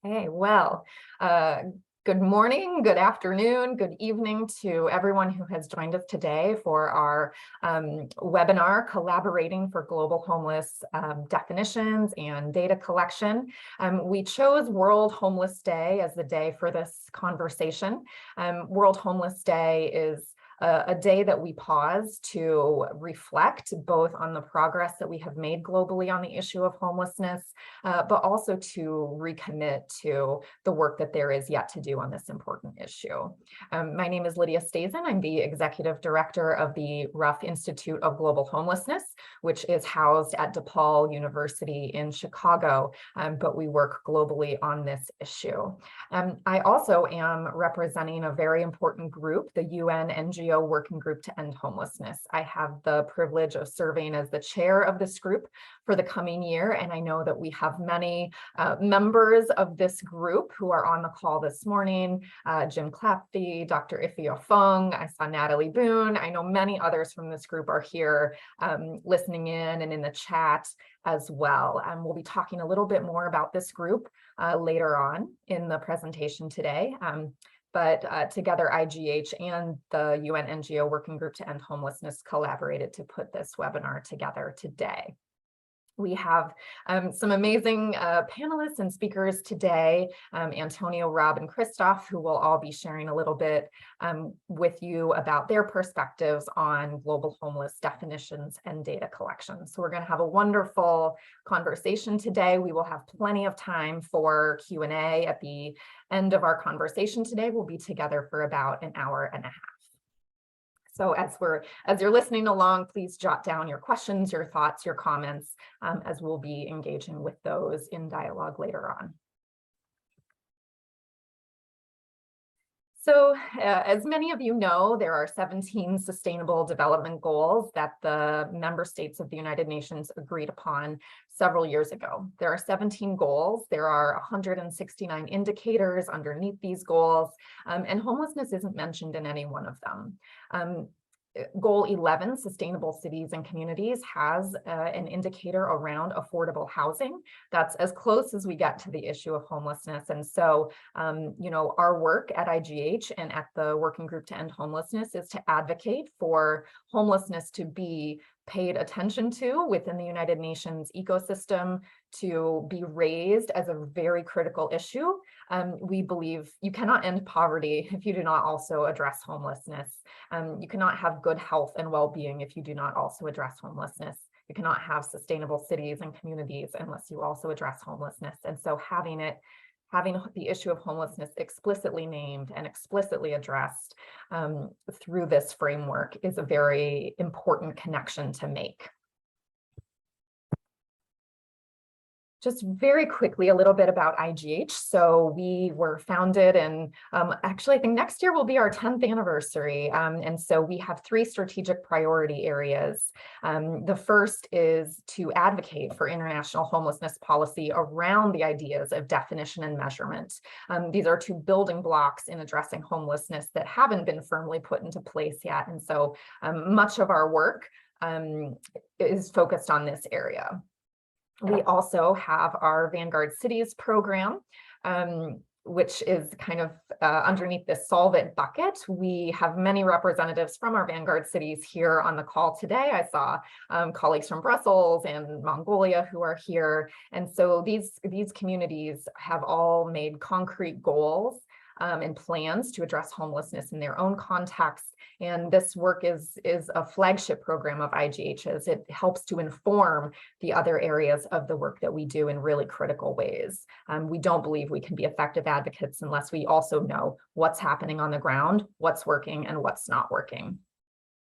Hey, well, good morning, good afternoon, good evening to everyone who has joined us today for our webinar, Collaborating for Global Homeless Definitions and Data Collection. We chose World Homeless Day as the day for this conversation. World Homeless Day is a day that we pause to reflect both on the progress that we have made globally on the issue of homelessness, but also to recommit to the work that there is yet to do on this important issue. My name is Lydia Stazen. I'm the Executive Director of the Ruff Institute of Global Homelessness, which is housed at DePaul University in Chicago, but we work globally on this issue. I also am representing a very important group, the UN NGO Working Group to End Homelessness. I have the privilege of serving as the chair of this group for the coming year, and I know that we have many members of this group who are on the call this morning. Jim Clapty, Dr. Ifia Fung, I saw Natalie Boone. I know many others from this group are here listening in and in the chat as well. We'll be talking a little bit more about this group later on in the presentation today. But together, IGH and the UN NGO Working Group to End Homelessness collaborated to put this webinar together today. We have some amazing panelists and speakers today, Antonio, Rob, and Christophe, who will all be sharing a little bit with you about their perspectives on global homeless definitions and data collection. So we're going to have a wonderful conversation today. We will have plenty of time for Q&A at the end of our conversation today. We'll be together for about an hour and a half. So as you're listening along, please jot down your questions, your thoughts, your comments, as we'll be engaging with those in dialogue later on. So as many of you know, there are 17 Sustainable Development Goals that the member states of the United Nations agreed upon several years ago. There are 17 goals. There are 169 indicators underneath these goals, and homelessness isn't mentioned in any one of them. Goal 11, Sustainable Cities and Communities, has an indicator around affordable housing. That's as close as we get to the issue of homelessness. And so, our work at IGH and at the Working Group to End Homelessness is to advocate for homelessness to be paid attention to within the United Nations ecosystem, to be raised as a very critical issue. We believe you cannot end poverty if you do not also address homelessness. You cannot have good health and well-being if you do not also address homelessness. You cannot have sustainable cities and communities unless you also address homelessness. And so having the issue of homelessness explicitly named and explicitly addressed through this framework is a very important connection to make. Just very quickly, a little bit about IGH. So we were founded, and actually I think next year will be our 10th anniversary. And so we have 3 strategic priority areas. The first is to advocate for international homelessness policy around the ideas of definition and measurement. These are 2 building blocks in addressing homelessness that haven't been firmly put into place yet. And so much of our work is focused on this area. We also have our Vanguard Cities program, which is kind of underneath this Solve It bucket. We have many representatives from our Vanguard cities here on the call today. I saw colleagues from Brussels and Mongolia who are here. And so these communities have all made concrete goals and plans to address homelessness in their own context. And this work is a flagship program of IGH's. It helps to inform the other areas of the work that we do in really critical ways. We don't believe we can be effective advocates unless we also know what's happening on the ground, what's working, and what's not working.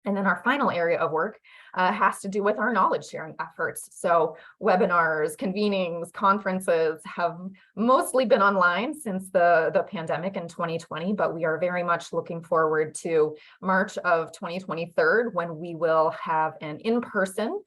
And then our final area of work has to do with our knowledge sharing efforts. So webinars, convenings, conferences have mostly been online since the pandemic in 2020, but we are very much looking forward to March of 2023, when we will have an in-person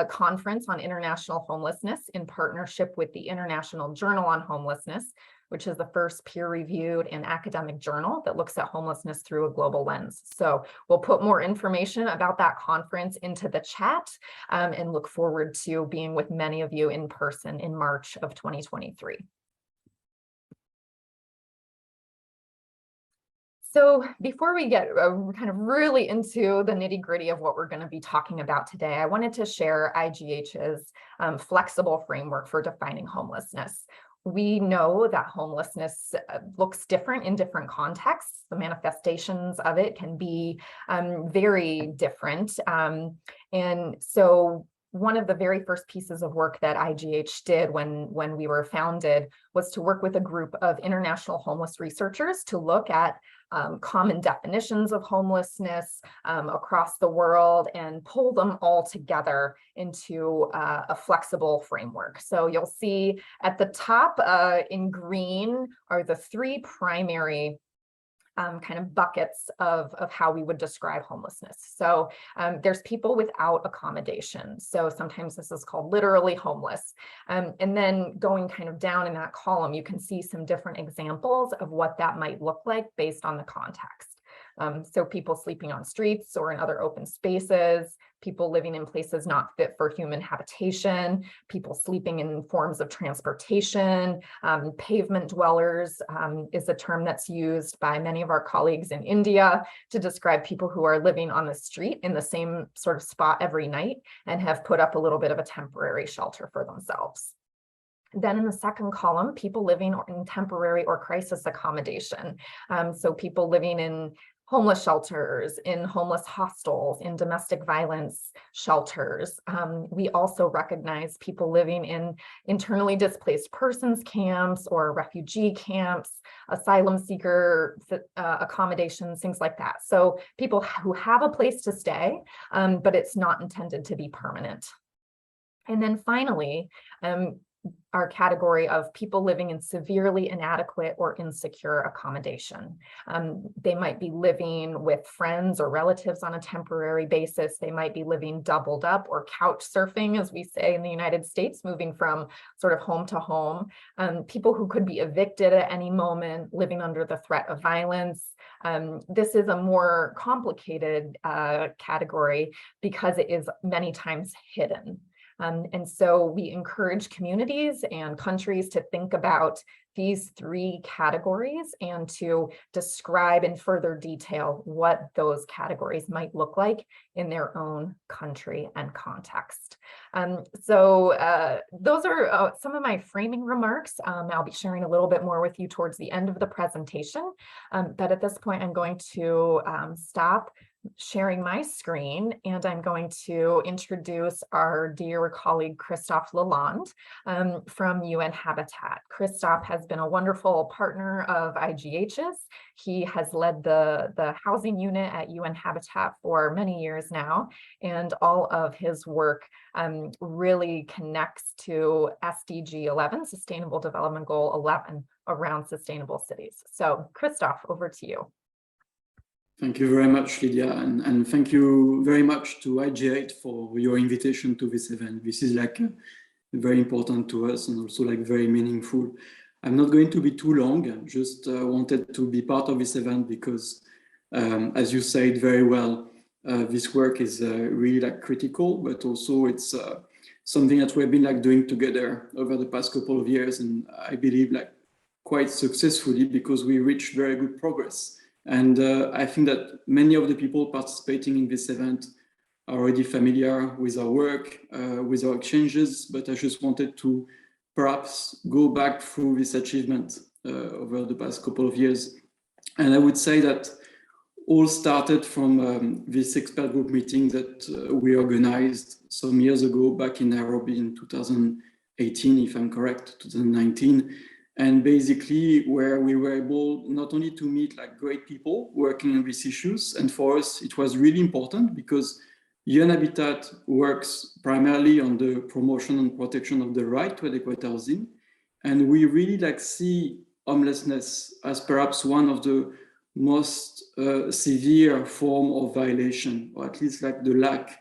conference on international homelessness in partnership with the International Journal on Homelessness, which is the first peer-reviewed and academic journal that looks at homelessness through a global lens. So we'll put more information about that conference into the chat and look forward to being with many of you in person in March of 2023. So before we get kind of really into the nitty-gritty of what we're going to be talking about today, I wanted to share IGH's flexible framework for defining homelessness. We know that homelessness looks different in different contexts. The manifestations of it can be very different. And so one of the very first pieces of work that IGH did when we were founded was to work with a group of international homeless researchers to look at common definitions of homelessness across the world and pull them all together into a flexible framework. So you'll see at the top in green are the three primary kind of buckets of how we would describe homelessness. So there's people without accommodation. So sometimes this is called literally homeless. And then going kind of down in that column, you can see some different examples of what that might look like based on the context. So people sleeping on streets or in other open spaces, people living in places not fit for human habitation, people sleeping in forms of transportation, pavement dwellers is a term that's used by many of our colleagues in India to describe people who are living on the street in the same sort of spot every night and have put up a little bit of a temporary shelter for themselves. Then in the second column, people living in temporary or crisis accommodation. So people living in homeless shelters, in homeless hostels, in domestic violence shelters. We also recognize people living in internally displaced persons camps or refugee camps, asylum seeker accommodations, things like that. So people who have a place to stay, but it's not intended to be permanent. And then finally, our category of people living in severely inadequate or insecure accommodation. They might be living with friends or relatives on a temporary basis. They might be living doubled up or couch surfing, as we say in the United States, moving from sort of home to home. People who could be evicted at any moment, living under the threat of violence. This is a more complicated category because it is many times hidden. And so we encourage communities and countries to think about these three categories and to describe in further detail what those categories might look like in their own country and context. So those are some of my framing remarks. I'll be sharing a little bit more with you towards the end of the presentation. But at this point, I'm going to stop sharing my screen, and I'm going to introduce our dear colleague, Christophe Lalande from UN Habitat. Christophe has been a wonderful partner of IGH's. He has led the housing unit at UN Habitat for many years now, and all of his work really connects to SDG 11, Sustainable Development Goal 11, around sustainable cities. So Christophe, over to you. Thank you very much, Lydia, and thank you very much to IGH for your invitation to this event. This is like very important to us and also like very meaningful. I'm not going to be too long. I just wanted to be part of this event because, as you said very well, this work is really like critical, but also it's something that we've been like doing together over the past couple of years, and I believe like quite successfully because we reached very good progress. And I think that many of the people participating in this event are already familiar with our work, with our exchanges, but I just wanted to perhaps go back through this achievement over the past couple of years. And I would say that all started from this expert group meeting that we organized some years ago back in Nairobi in 2018, if I'm correct, 2019. And basically where we were able not only to meet like great people working on these issues, and for us it was really important because UN Habitat works primarily on the promotion and protection of the right to adequate housing. And we really like see homelessness as perhaps one of the most severe form of violation, or at least like the lack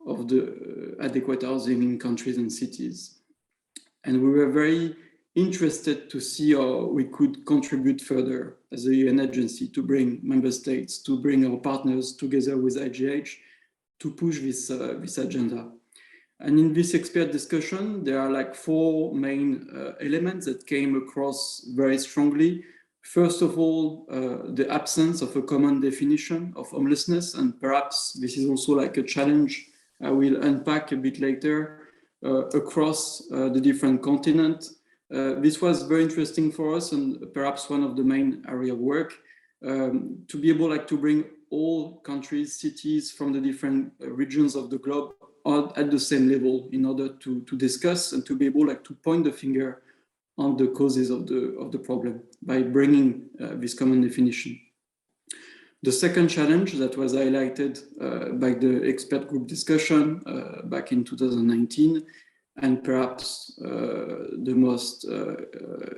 of the adequate housing in countries and cities. And we were very interested to see how we could contribute further as a UN agency to bring member states, to bring our partners together with IGH to push this agenda. And in this expert discussion, there are like four main elements that came across very strongly. First of all, the absence of a common definition of homelessness, and perhaps this is also like a challenge I will unpack a bit later across the different continents. This was very interesting for us, and perhaps one of the main area of work, to be able to bring all countries, cities from the different regions of the globe at the same level in order to discuss and to be able to point the finger on the causes of the problem by bringing this common definition. The second challenge that was highlighted by the expert group discussion back in 2019, and perhaps the most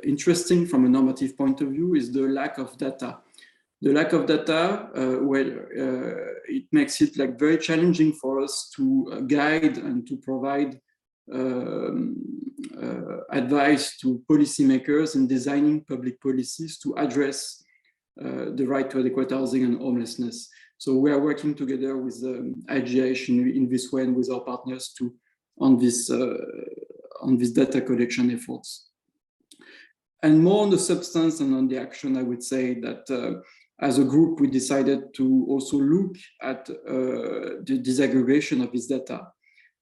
interesting from a normative point of view, is the lack of data. The lack of data, it makes it very challenging for us to guide and to provide advice to policymakers in designing public policies to address the right to adequate housing and homelessness. So we are working together with IGH in this way and with our partners on this data collection efforts. And more on the substance and on the action, I would say that as a group, we decided to also look at the disaggregation of this data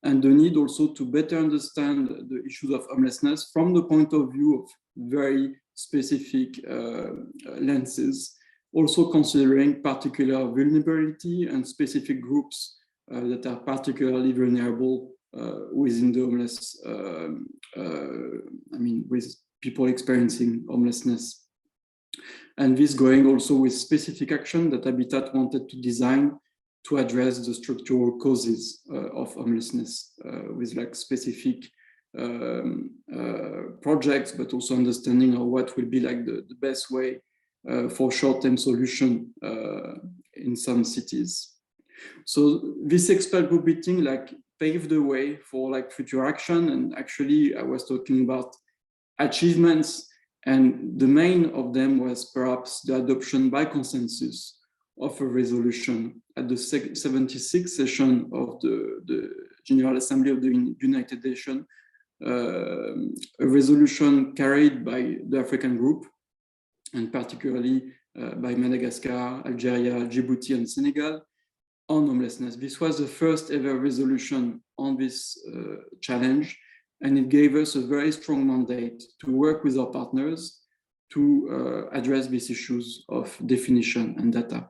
and the need also to better understand the issues of homelessness from the point of view of very specific lenses, also considering particular vulnerability and specific groups that are particularly vulnerable within the homeless, with people experiencing homelessness. And this going also with specific action that Habitat wanted to design to address the structural causes of homelessness with specific projects, but also understanding of what will be the best way for short-term solution in some cities. So this expert group meeting paved the way for future action. And actually I was talking about achievements, and the main of them was perhaps the adoption by consensus of a resolution at the 76th session of the General Assembly of the United Nations, a resolution carried by the African group, and particularly by Madagascar, Algeria, Djibouti, and Senegal on homelessness. This was the first ever resolution on this challenge, and it gave us a very strong mandate to work with our partners to address these issues of definition and data.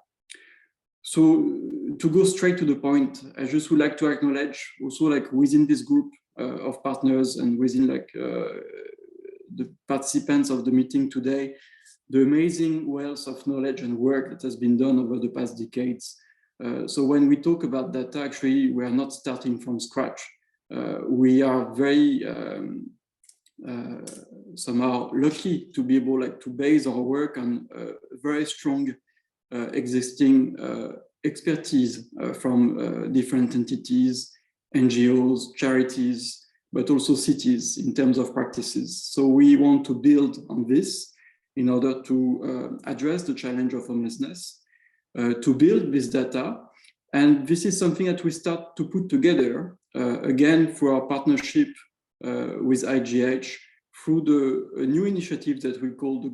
So to go straight to the point, I just would like to acknowledge also within this group of partners and within the participants of the meeting today, the amazing wealth of knowledge and work that has been done over the past decades. So when we talk about data, actually, we are not starting from scratch. We are very somehow lucky to be able to base our work on very strong existing expertise from different entities, NGOs, charities, but also cities in terms of practices. So we want to build on this in order to address the challenge of homelessness, to build this data. And this is something that we start to put together, again, through our partnership with IGH, through a new initiative that we call the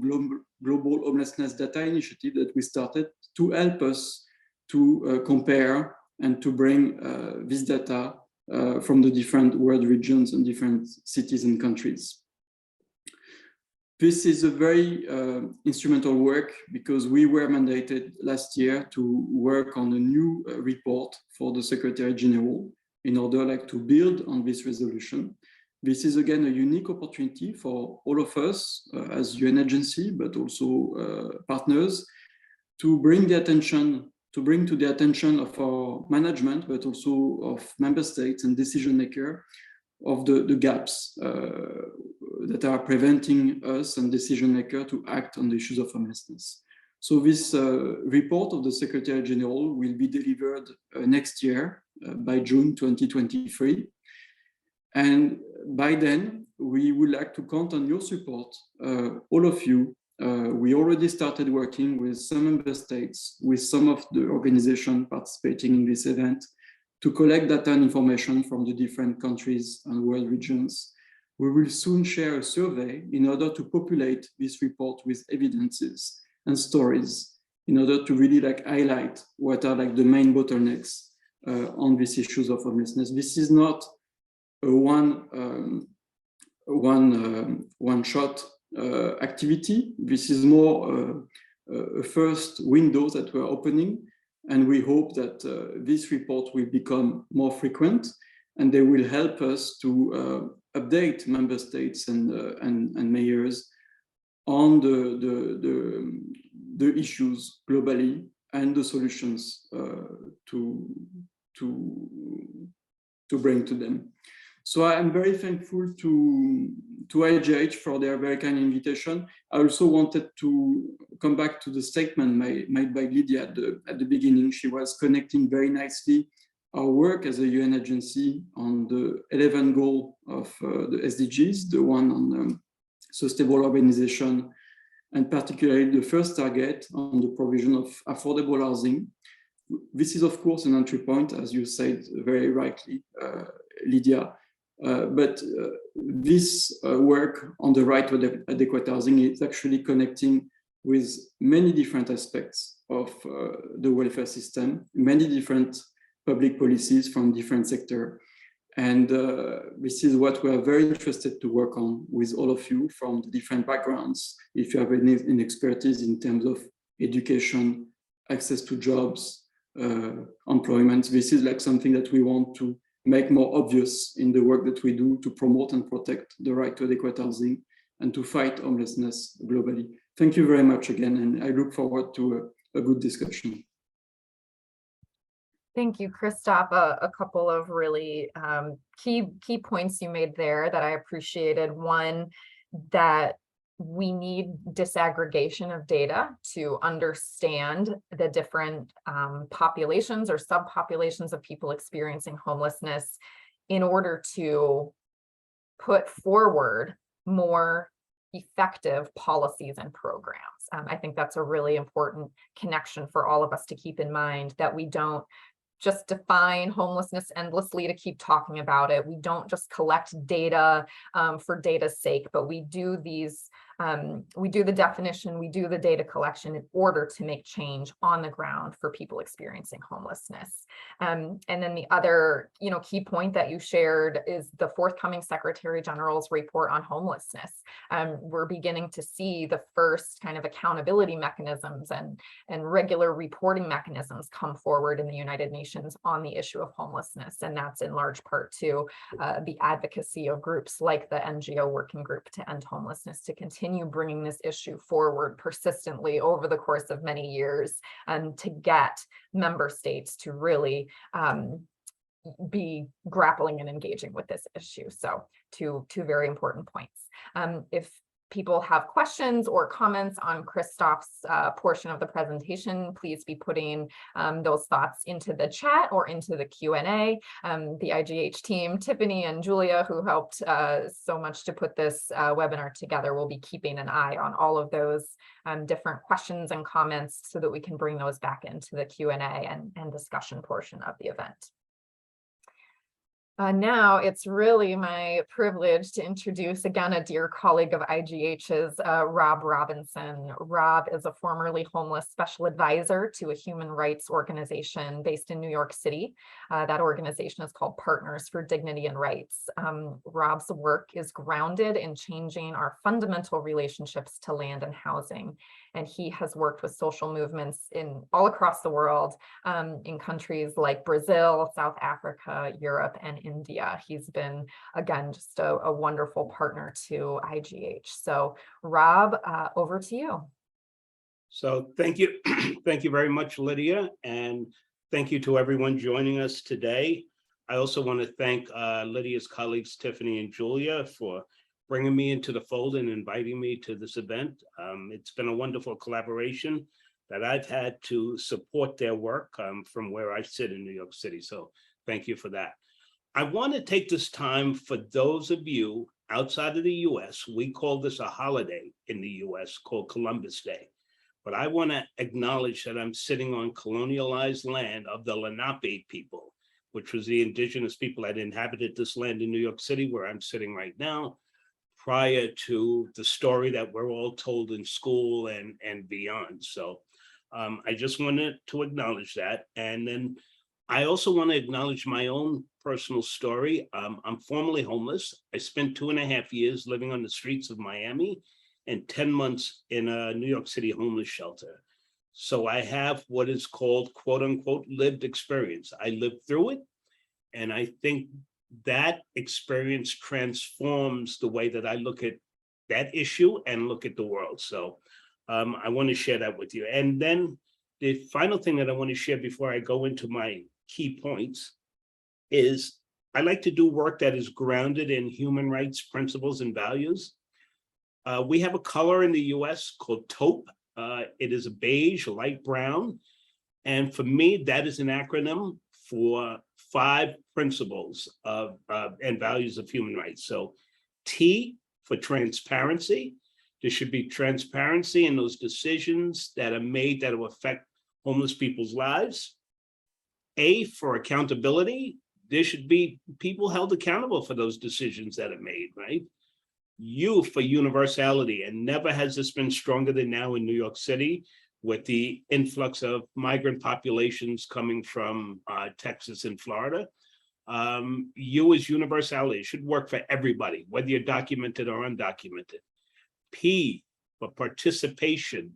Global Homelessness Data Initiative that we started to help us to compare and to bring this data from the different world regions and different cities and countries. This is a very instrumental work because we were mandated last year to work on a new report for the Secretary General in order to build on this resolution. This is again a unique opportunity for all of us as UN agency, but also partners, to bring to the attention of our management, but also of member states and decision maker, of the gaps that are preventing us and decision maker to act on the issues of homelessness. So this report of the Secretary General will be delivered next year by June 2023. And by then, we would like to count on your support, all of you. We already started working with some member states, with some of the organizations participating in this event, to collect data and information from the different countries and world regions. We will soon share a survey in order to populate this report with evidences and stories in order to really highlight what are the main bottlenecks on these issues of homelessness. This is not a one-shot activity. This is more a first window that we're opening, and we hope that this report will become more frequent, and they will help us to update member states and mayors on the issues globally and the solutions to bring to them. So I'm very thankful to IGH for their very kind invitation. I also wanted to come back to the statement made by Lydia at the beginning. She was connecting very nicely our work as a UN agency on the 11th goal of the SDGs, the one on sustainable urbanization, and particularly the first target on the provision of affordable housing. This is, of course, an entry point, as you said very rightly, Lydia. But this work on the right to adequate housing is actually connecting with many different aspects of the welfare system, many different public policies from different sectors. And this is what we are very interested to work on with all of you from the different backgrounds. If you have any expertise in terms of education, access to jobs, employment, this is something that we want to make more obvious in the work that we do to promote and protect the right to adequate housing and to fight homelessness globally. Thank you very much again, and I look forward to a good discussion. Thank you, Christophe. A couple of really key points you made there that I appreciated. One, that we need disaggregation of data to understand the different populations or subpopulations of people experiencing homelessness in order to put forward more effective policies and programs. I think that's a really important connection for all of us to keep in mind, that we don't just define homelessness endlessly to keep talking about it. We don't just collect data for data's sake, but we do these, we do the definition, we do the data collection in order to make change on the ground for people experiencing homelessness. And then the other, key point that you shared is the forthcoming Secretary General's report on homelessness. We're beginning to see the first kind of accountability mechanisms and regular reporting mechanisms come forward in the United Nations on the issue of homelessness. And that's in large part to the advocacy of groups like the NGO Working Group to End Homelessness to continue bringing this issue forward persistently over the course of many years, and to get member states to really be grappling and engaging with this issue. So two very important points. If people have questions or comments on Christophe's portion of the presentation, please be putting those thoughts into the chat or into the Q&A. The IGH team, Tiffany and Julia, who helped so much to put this webinar together, will be keeping an eye on all of those different questions and comments so that we can bring those back into the Q&A and discussion portion of the event. Now it's really my privilege to introduce again a dear colleague of IGH's, Rob Robinson. Rob is a formerly homeless special advisor to a human rights organization based in New York City. That organization is called Partners for Dignity and Rights. Rob's work is grounded in changing our fundamental relationships to land and housing. And he has worked with social movements all across the world, in countries like Brazil, South Africa, Europe, and India. He's been, again, just a wonderful partner to IGH. So Rob, over to you. So thank you. Thank you very much, Lydia. And thank you to everyone joining us today. I also want to thank Lydia's colleagues, Tiffany and Julia, for bringing me into the fold and inviting me to this event. It's been a wonderful collaboration that I've had to support their work from where I sit in New York City. So thank you for that. I want to take this time for those of you outside of the US. We call this a holiday in the US called Columbus Day. But I want to acknowledge that I'm sitting on colonialized land of the Lenape people, which was the indigenous people that inhabited this land in New York City, where I'm sitting right now. prior to the story that we're all told in school and beyond. So I just wanted to acknowledge that. And then I also want to acknowledge my own personal story. I'm formerly homeless. I spent 2.5 years living on the streets of Miami and 10 months in a New York City homeless shelter. So I have what is called, quote unquote, lived experience. I lived through it. And I think that experience transforms the way that I look at that issue and look at the world. So I want to share that with you. And then the final thing that I want to share before I go into my key points is I like to do work that is grounded in human rights principles and values. We have a color in the US called taupe. It is a beige, light brown. And for me, that is an acronym for 5 principles of and values of human rights. So T for transparency. There should be transparency in those decisions that are made that will affect homeless people's lives. A for accountability. There should be people held accountable for those decisions that are made, right? U for universality, and never has this been stronger than now in New York City with the influx of migrant populations coming from Texas and Florida. U is universality. It should work for everybody, whether you're documented or undocumented. P for participation.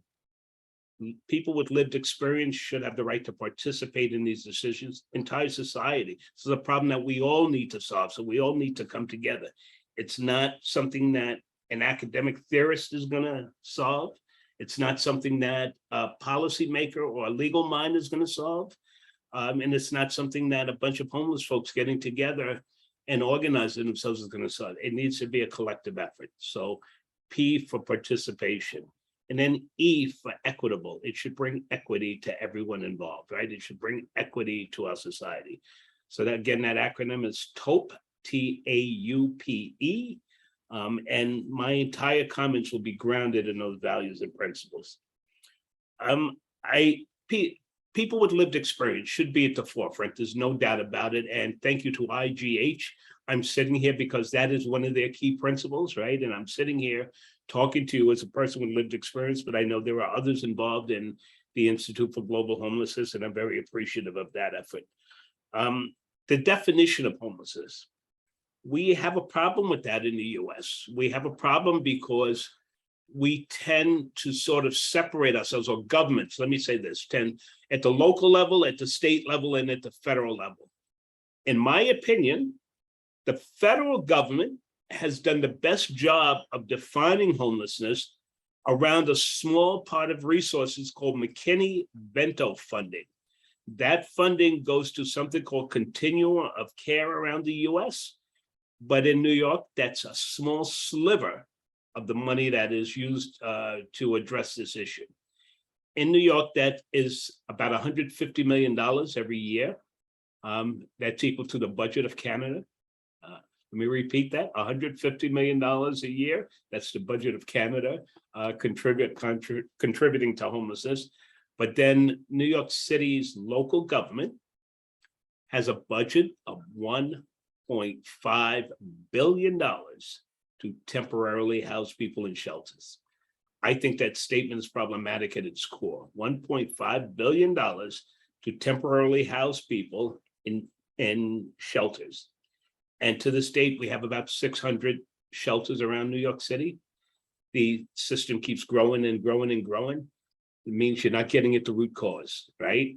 People with lived experience should have the right to participate in these decisions. Entire society. This is a problem that we all need to solve. So we all need to come together. It's not something that an academic theorist is going to solve. It's not something that a policymaker or a legal mind is going to solve. And it's not something that a bunch of homeless folks getting together and organizing themselves is going to solve. It needs to be a collective effort. So P for participation. And then E for equitable. It should bring equity to everyone involved, right? It should bring equity to our society. So that, again, that acronym is TAUPE, T-A-U-P-E. And my entire comments will be grounded in those values and principles. People with lived experience should be at the forefront. There's no doubt about it. And thank you to IGH. I'm sitting here because that is one of their key principles, right? And I'm sitting here talking to you as a person with lived experience, but I know there are others involved in the Institute for Global Homelessness, and I'm very appreciative of that effort. The definition of homelessness. We have a problem with that in the US. We have a problem because we tend to sort of separate ourselves, or governments, let me say this, tend at the local level, at the state level, and at the federal level. In my opinion, the federal government has done the best job of defining homelessness around a small part of resources called McKinney-Vento funding. That funding goes to something called continuum of care around the US. But in New York, that's a small sliver of the money that is used to address this issue. In New York, that is about $150 million every year. That's equal to the budget of Canada. Let me repeat that, $150 million a year. That's the budget of Canada contributing to homelessness. But then New York City's local government has a budget of $1.5 billion to temporarily house people in shelters. I think that statement is problematic at its core. $1.5 billion to temporarily house people in shelters. And to this date, we have about 600 shelters around New York City. The system keeps growing and growing and growing. It means you're not getting at the root cause, right?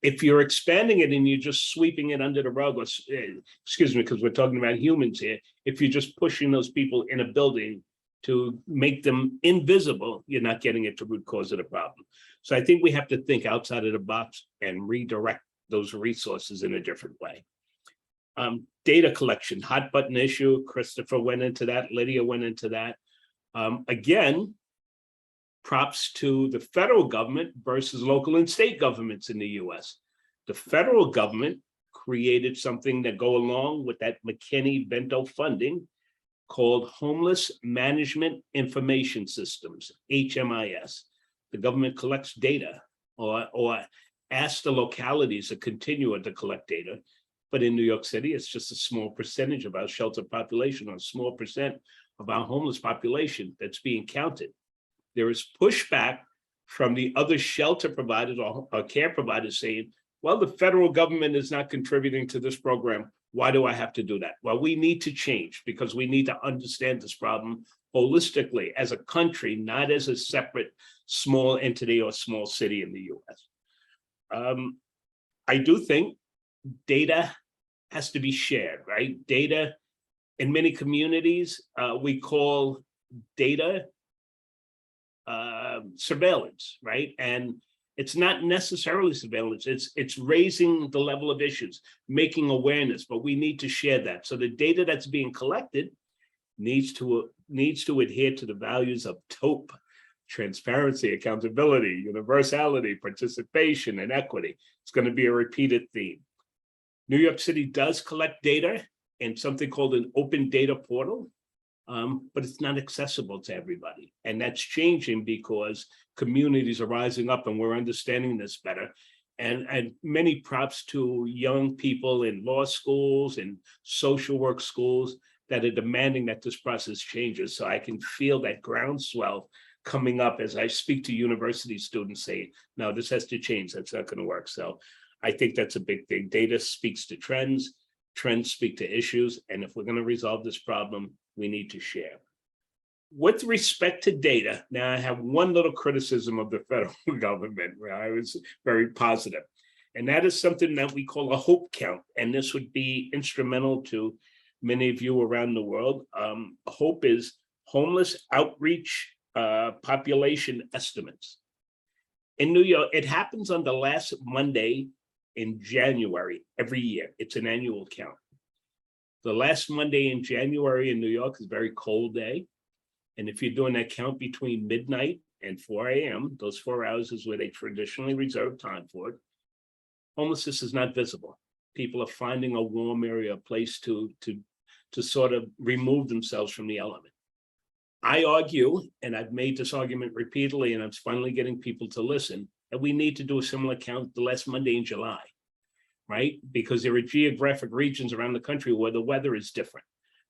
If you're expanding it and you're just sweeping it under the rug, or, excuse me, because we're talking about humans here, if you're just pushing those people in a building to make them invisible, you're not getting at the root cause of the problem. So I think we have to think outside of the box and redirect those resources in a different way. Data collection, hot button issue. Christopher went into that. Lydia went into that. Again, props to the federal government versus local and state governments in the US. The federal government created something that go along with that McKinney-Vento funding called Homeless Management Information Systems, HMIS. The government collects data or asks the localities to continue to collect data. But in New York City, it's just a small percentage of our shelter population, or a small percent of our homeless population that's being counted. There is pushback from the other shelter providers or care providers saying, well, the federal government is not contributing to this program. Why do I have to do that? Well, we need to change because we need to understand this problem holistically as a country, not as a separate small entity or small city in the US. I do think data has to be shared, right? Data in many communities, we call data surveillance, right? And it's not necessarily surveillance, it's raising the level of issues, making awareness, but we need to share that. So the data that's being collected needs to adhere to the values of TOPE: transparency, accountability, universality, participation, and equity. It's going to be a repeated theme. New York City does collect data in something called an open data portal, but it's not accessible to everybody. And that's changing because communities are rising up and we're understanding this better. And many props to young people in law schools and social work schools that are demanding that this process changes. So I can feel that groundswell coming up as I speak to university students saying, no, this has to change, that's not going to work. So I think that's a big thing. Data speaks to trends, trends speak to issues, and if we're going to resolve this problem, we need to share. With respect to data, now I have one little criticism of the federal government where I was very positive, and that is something that we call a hope count, and this would be instrumental to many of you around the world. HOPE is Homeless Outreach Population Estimates. In New York, it happens on the last Monday in January every year. It's an annual count. The last Monday in January in New York is a very cold day. And if you're doing that count between midnight and 4 a.m., those 4 hours is where they traditionally reserve time for it, homelessness is not visible. People are finding a warm area, a place to sort of remove themselves from the element. I argue, and I've made this argument repeatedly, and I'm finally getting people to listen, that we need to do a similar count the last Monday in July, right? Because there are geographic regions around the country where the weather is different,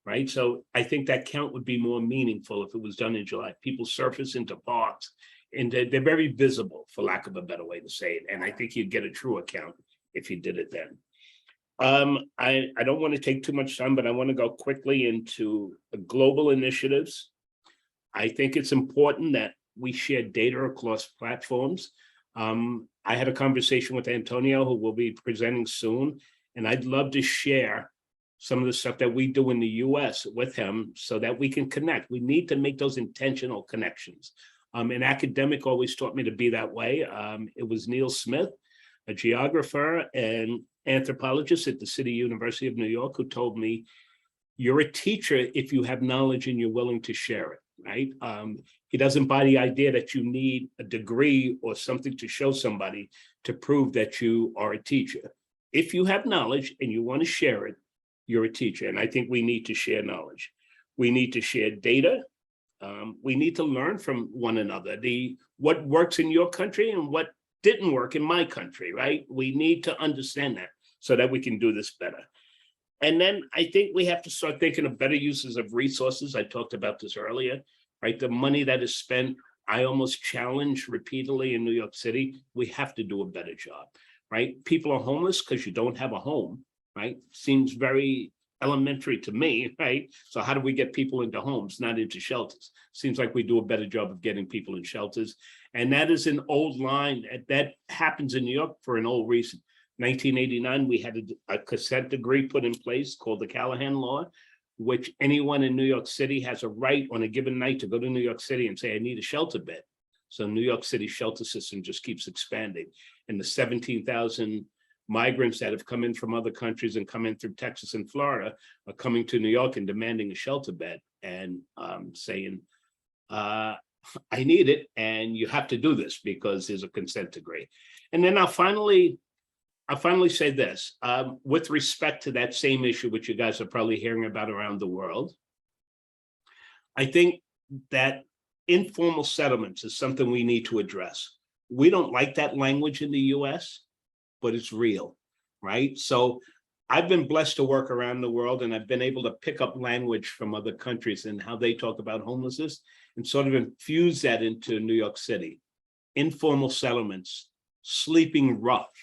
right? So I think that count would be more meaningful if it was done in July. People surface into parks, and they're very visible, for lack of a better way to say it. And I think you'd get a true account if you did it then. I don't want to take too much time, but I want to go quickly into global initiatives. I think it's important that we share data across platforms. I had a conversation with Antonio, who will be presenting soon, and I'd love to share some of the stuff that we do in the US with him so that we can connect. We need to make those intentional connections. An academic always taught me to be that way. It was Neil Smith, a geographer and anthropologist at the City University of New York, who told me, you're a teacher if you have knowledge and you're willing to share it, right? He doesn't buy the idea that you need a degree or something to show somebody to prove that you are a teacher. If you have knowledge and you want to share it, you're a teacher. And I think we need to share knowledge. We need to share data. We need to learn from one another. What works in your country and what didn't work in my country, right? We need to understand that so that we can do this better. And then I think we have to start thinking of better uses of resources. I talked about this earlier, right? The money that is spent, I almost challenge repeatedly in New York City, we have to do a better job, right? People are homeless because you don't have a home, right? Seems very elementary to me, right? So how do we get people into homes, not into shelters? Seems like we do a better job of getting people in shelters. And that is an old line that happens in New York for an old reason. 1989, we had a consent decree put in place called the Callahan Law, which anyone in New York City has a right on a given night to go to New York City and say, I need a shelter bed. So New York City shelter system just keeps expanding. And the 17,000 migrants that have come in from other countries and come in through Texas and Florida are coming to New York and demanding a shelter bed and saying, I need it and you have to do this because there's a consent decree. And then I'll finally say this, with respect to that same issue, which you guys are probably hearing about around the world. I think that informal settlements is something we need to address. We don't like that language in the US, but it's real, right? So I've been blessed to work around the world, and I've been able to pick up language from other countries and how they talk about homelessness and sort of infuse that into New York City. Informal settlements, sleeping rough,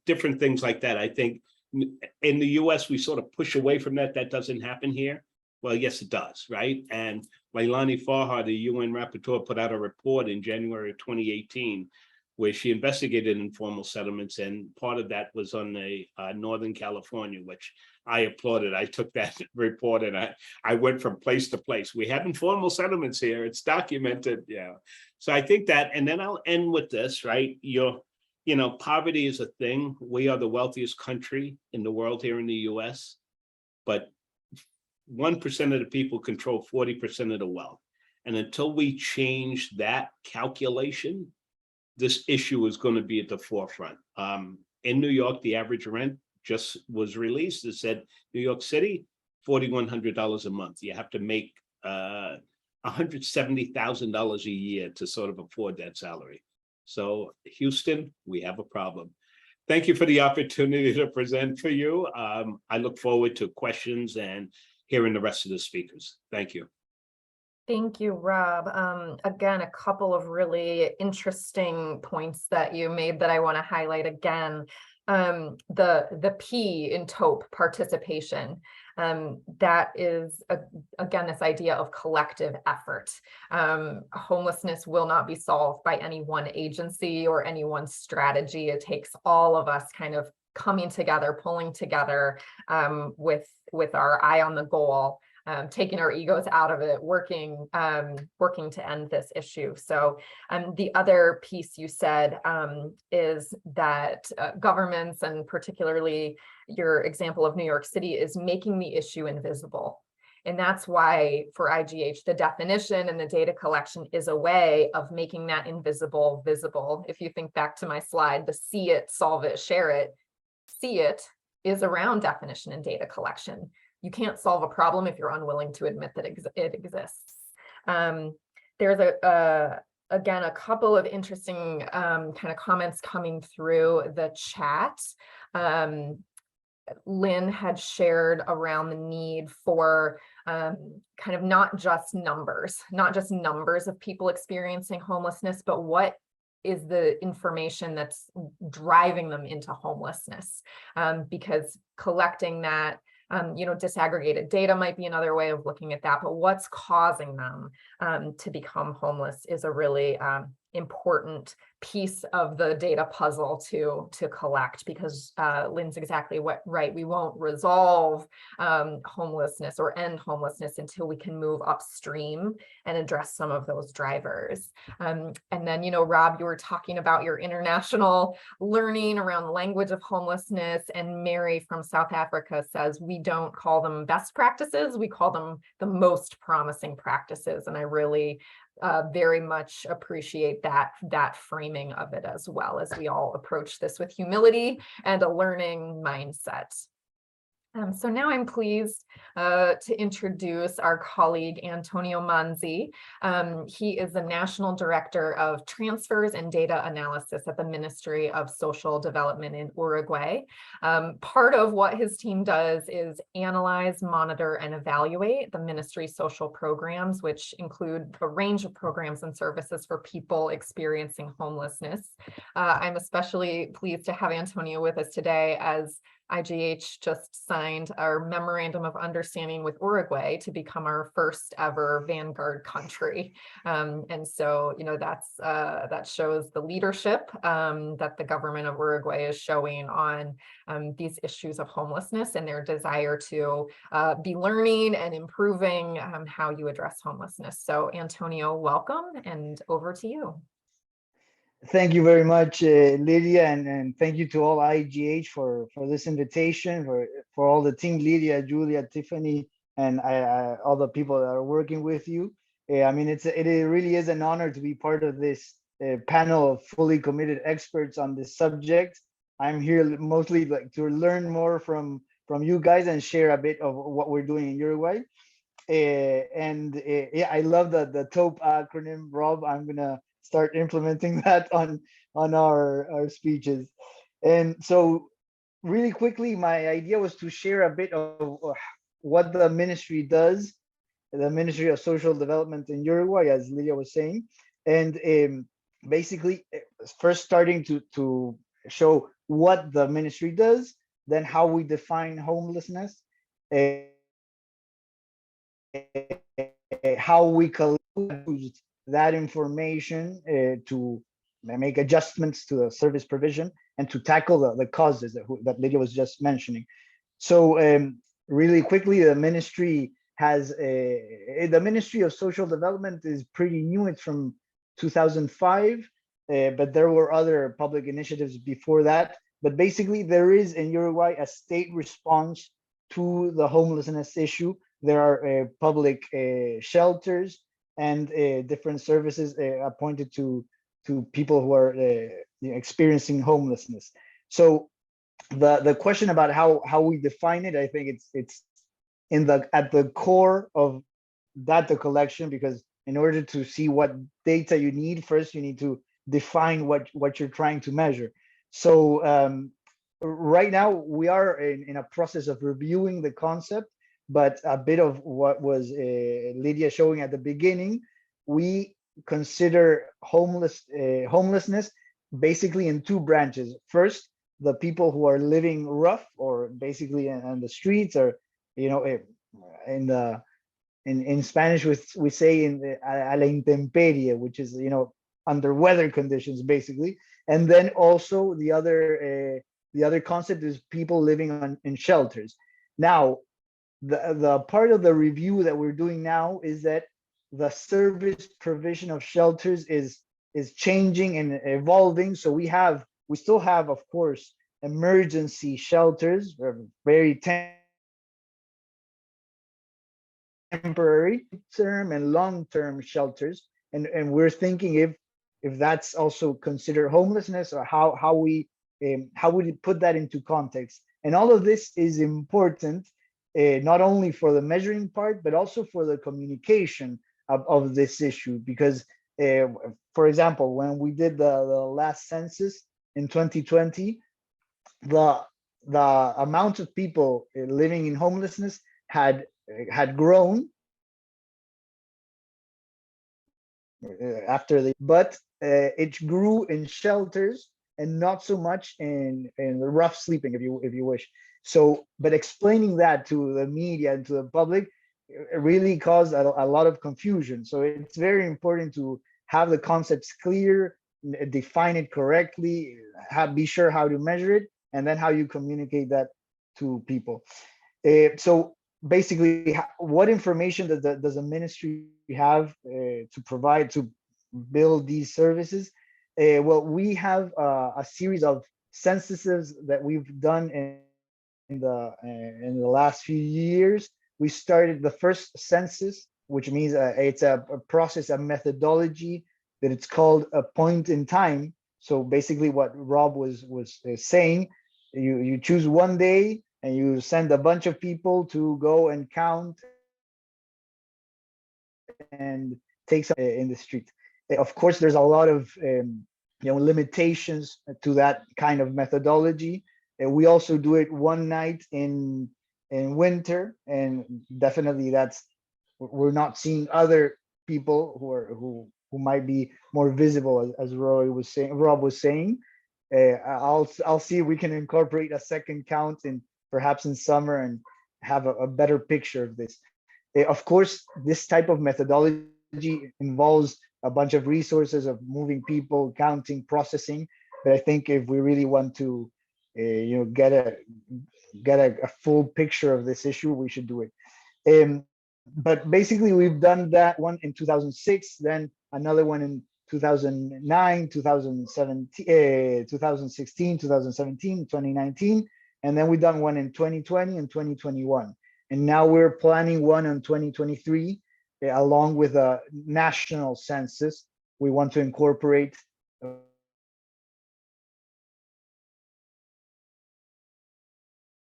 different things like that. I think in the US, we sort of push away from that. That doesn't happen here. Well, yes, it does, right? And Leilani Farha, the UN rapporteur, put out a report in January of 2018 where she investigated informal settlements, and part of that was on the Northern California, which I applauded. I took that report and I went from place to place. We have informal settlements here. It's documented. Yeah. So I think that, and then I'll end with this, right? Poverty is a thing. We are the wealthiest country in the world here in the US, but 1% of the people control 40% of the wealth. And until we change that calculation, this issue is going to be at the forefront. In New York, the average rent just was released. It said New York City, $4,100 a month. You have to make $170,000 a year to sort of afford that salary. So Houston, we have a problem. Thank you for the opportunity to present for you. I look forward to questions and hearing the rest of the speakers. Thank you. Thank you, Rob. Again, a couple of really interesting points that you made that I want to highlight again. The P in TOPE, participation. That is, again, this idea of collective effort. Homelessness will not be solved by any one agency or any one strategy. It takes all of us kind of coming together, pulling together with our eye on the goal. Taking our egos out of it, working to end this issue. So the other piece you said is that governments, and particularly your example of New York City, is making the issue invisible. And that's why for IGH, the definition and the data collection is a way of making that invisible visible. If you think back to my slide, the see it, solve it, share it, see it is around definition and data collection. You can't solve a problem if you're unwilling to admit that it exists. There's again, a couple of interesting kind of comments coming through the chat. Lynn had shared around the need for kind of not just numbers of people experiencing homelessness, but what is the information that's driving them into homelessness, because collecting that disaggregated data might be another way of looking at that, but what's causing them to become homeless is a really important piece of the data puzzle to collect, because Lynn's exactly right. We won't resolve homelessness or end homelessness until we can move upstream and address some of those drivers. And then, Rob, you were talking about your international learning around the language of homelessness, and Mary from South Africa says we don't call them best practices, we call them the most promising practices. And I really very much appreciate that framing of it, as well, as we all approach this with humility and a learning mindset. So now I'm pleased to introduce our colleague Antonio Manzi. He is the National Director of Transfers and Data Analysis at the Ministry of Social Development in Uruguay. Part of what his team does is analyze, monitor, and evaluate the ministry's social programs, which include a range of programs and services for people experiencing homelessness. I'm especially pleased to have Antonio with us today, as IGH just signed our memorandum of understanding with Uruguay to become our first ever vanguard country. And so, that shows the leadership that the government of Uruguay is showing on these issues of homelessness, and their desire to be learning and improving how you address homelessness. So Antonio, welcome, and over to you. Thank you very much, Lydia, and thank you to all IGH for this invitation, for all the team, Lydia, Julia, Tiffany, and all the people that are working with you. I mean, it really is an honor to be part of this panel of fully committed experts on this subject. I'm here mostly to learn more from you guys and share a bit of what we're doing in Uruguay. Yeah, I love the TOPE acronym, Rob. I'm gonna start implementing that on our speeches. And so really quickly, my idea was to share a bit of what the ministry does, the Ministry of Social Development in Uruguay, as Lydia was saying, and basically first starting to show what the ministry does, then how we define homelessness, how we collect that information to make adjustments to the service provision and to tackle the causes that Lydia was just mentioning. So really quickly, the ministry the Ministry of Social Development is pretty new. It's from 2005, but there were other public initiatives before that. But basically, there is in Uruguay a state response to the homelessness issue. There are public shelters and different services appointed to people who are experiencing homelessness. So the question about how we define it, I think it's at the core of data collection, because in order to see what data you need, first you need to define what you're trying to measure. So right now we are in a process of reviewing the concept, but a bit of what was Lydia showing at the beginning, we consider homelessness basically in two branches. First, the people who are living rough or basically on the streets, or in Spanish we say a la intemperie, which is under weather conditions basically. And then also the other concept is people living in shelters. Now the part of the review that we're doing now is that the service provision of shelters is changing and evolving. So we still have, of course, emergency shelters, very temporary, term and long-term shelters, and we're thinking if that's also considered homelessness, or how would you put that into context. And all of this is important, not only for the measuring part, but also for the communication of this issue. Because for example, when we did the last census in 2020, the amount of people living in homelessness had grown but it grew in shelters and not so much in the rough sleeping, if you wish. So, but explaining that to the media and to the public really caused a lot of confusion. So it's very important to have the concepts clear, define it correctly, be sure how to measure it, and then how you communicate that to people. So basically, what information does a ministry have to provide to build these services? Well, we have a series of censuses that we've done in the last few years. We started the first census, which means it's a process, a methodology that it's called a point in time. So basically, what Rob was saying, you choose one day and you send a bunch of people to go and count and take some in the street. Of course, there's a lot of limitations to that kind of methodology. We also do it one night in winter, and definitely we're not seeing other people who might be more visible, as Rob was saying. I'll see if we can incorporate a second count perhaps in summer and have a better picture of this. Of course, this type of methodology involves a bunch of resources of moving people, counting, processing. But I think if we really want to, get a full picture of this issue, we should do it. But basically, we've done that one in 2006, then another one in 2009, 2017, 2016, 2017, 2019, and then we've done one in 2020 and 2021. And now we're planning one in 2023, along with a national census. We want to incorporate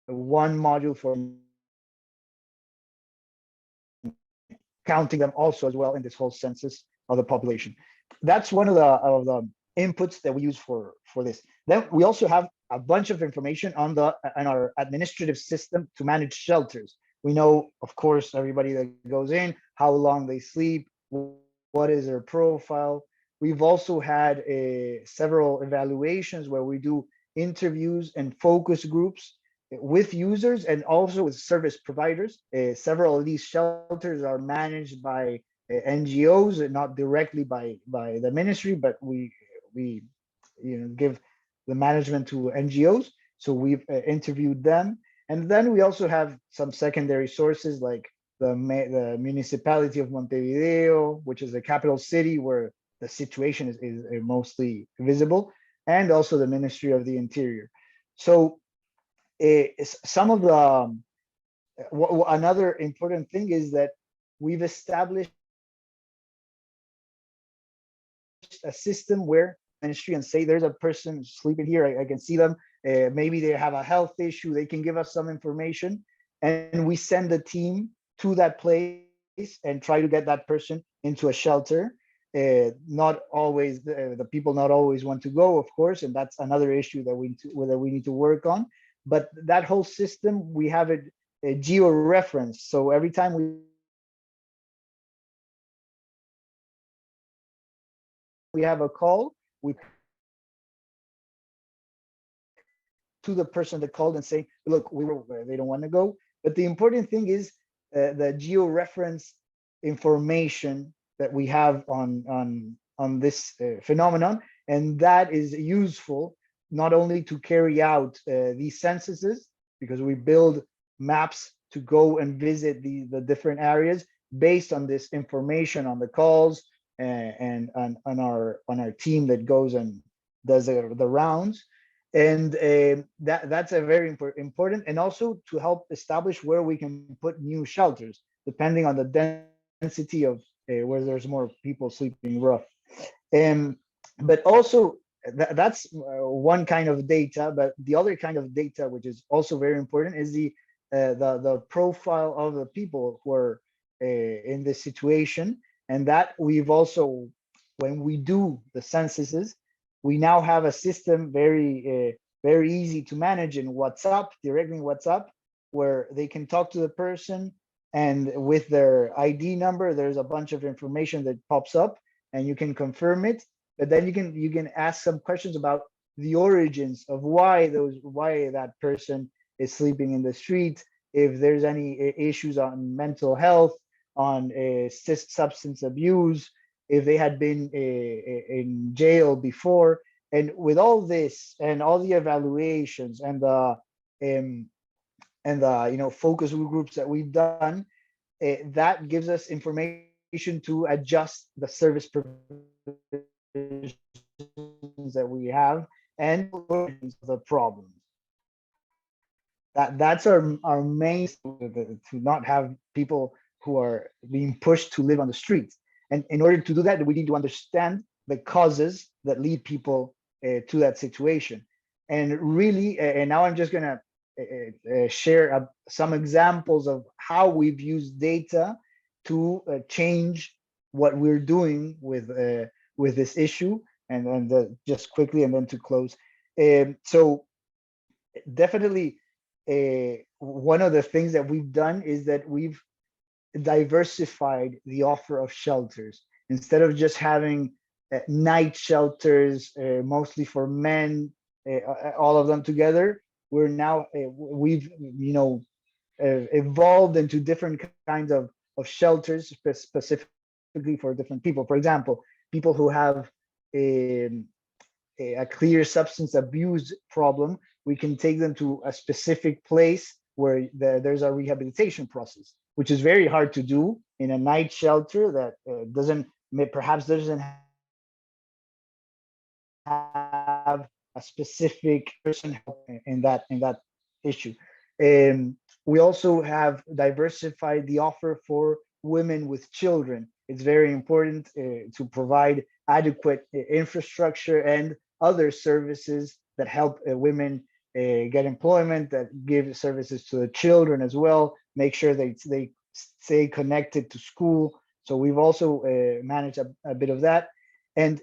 one module for counting them also as well in this whole census of the population. That's one of the inputs that we use for this. Then we also have a bunch of information on our administrative system to manage shelters. We know, of course, everybody that goes in, how long they sleep, what is their profile. We've also had several evaluations where we do interviews and focus groups with users and also with service providers. Several of these shelters are managed by NGOs and not directly by the ministry, but we give the management to NGOs. So we've interviewed them. And then we also have some secondary sources like the municipality of Montevideo, which is the capital city where the situation is mostly visible, and also the Ministry of the Interior. So some of the, another important thing is that we've established a system where ministry and say there's a person sleeping here, I can see them, maybe they have a health issue, they can give us some information, and we send a team to that place and try to get that person into a shelter. Not always, the people not always want to go, of course, and that's another issue that we need to work on. But that whole system, we have it geo-referenced. So every time we have a call, we to the person that called and say, look, they don't want to go. But the important thing is the geo-reference information that we have on this phenomenon, and that is useful not only to carry out these censuses, because we build maps to go and visit the different areas based on this information on the calls and on our team that goes and does the rounds. And that's a very important, and also to help establish where we can put new shelters, depending on the density of where there's more people sleeping rough. But also that's one kind of data, but the other kind of data, which is also very important, is the profile of the people who are in this situation. And that we've also, when we do the censuses, we now have a system very easy to manage in WhatsApp, directly in WhatsApp, where they can talk to the person, and with their ID number, there's a bunch of information that pops up, and you can confirm it. But then you can ask some questions about the origins of why that person is sleeping in the street, if there's any issues on mental health, on substance abuse, if they had been in jail before. And with all this and all the evaluations and the focus groups that we've done, that gives us information to adjust the service provisions that we have and the problems. That's our main, to not have people who are being pushed to live on the streets. And in order to do that, we need to understand the causes that lead people to that situation. And really, and now I'm just gonna share some examples of how we've used data to change what we're doing with this issue, and just quickly, and then to close. So definitely, one of the things that we've done is that we've diversified the offer of shelters. Instead of just having night shelters, mostly for men, all of them together, we're now we've evolved into different kinds of shelters specifically for different people. For example, people who have a clear substance abuse problem, we can take them to a specific place where there's a rehabilitation process, which is very hard to do in a night shelter that perhaps doesn't have a specific person in that issue. We also have diversified the offer for women with children. It's very important to provide adequate infrastructure and other services that help women get employment, that give services to the children as well, make sure they stay connected to school. So we've also managed a bit of that. And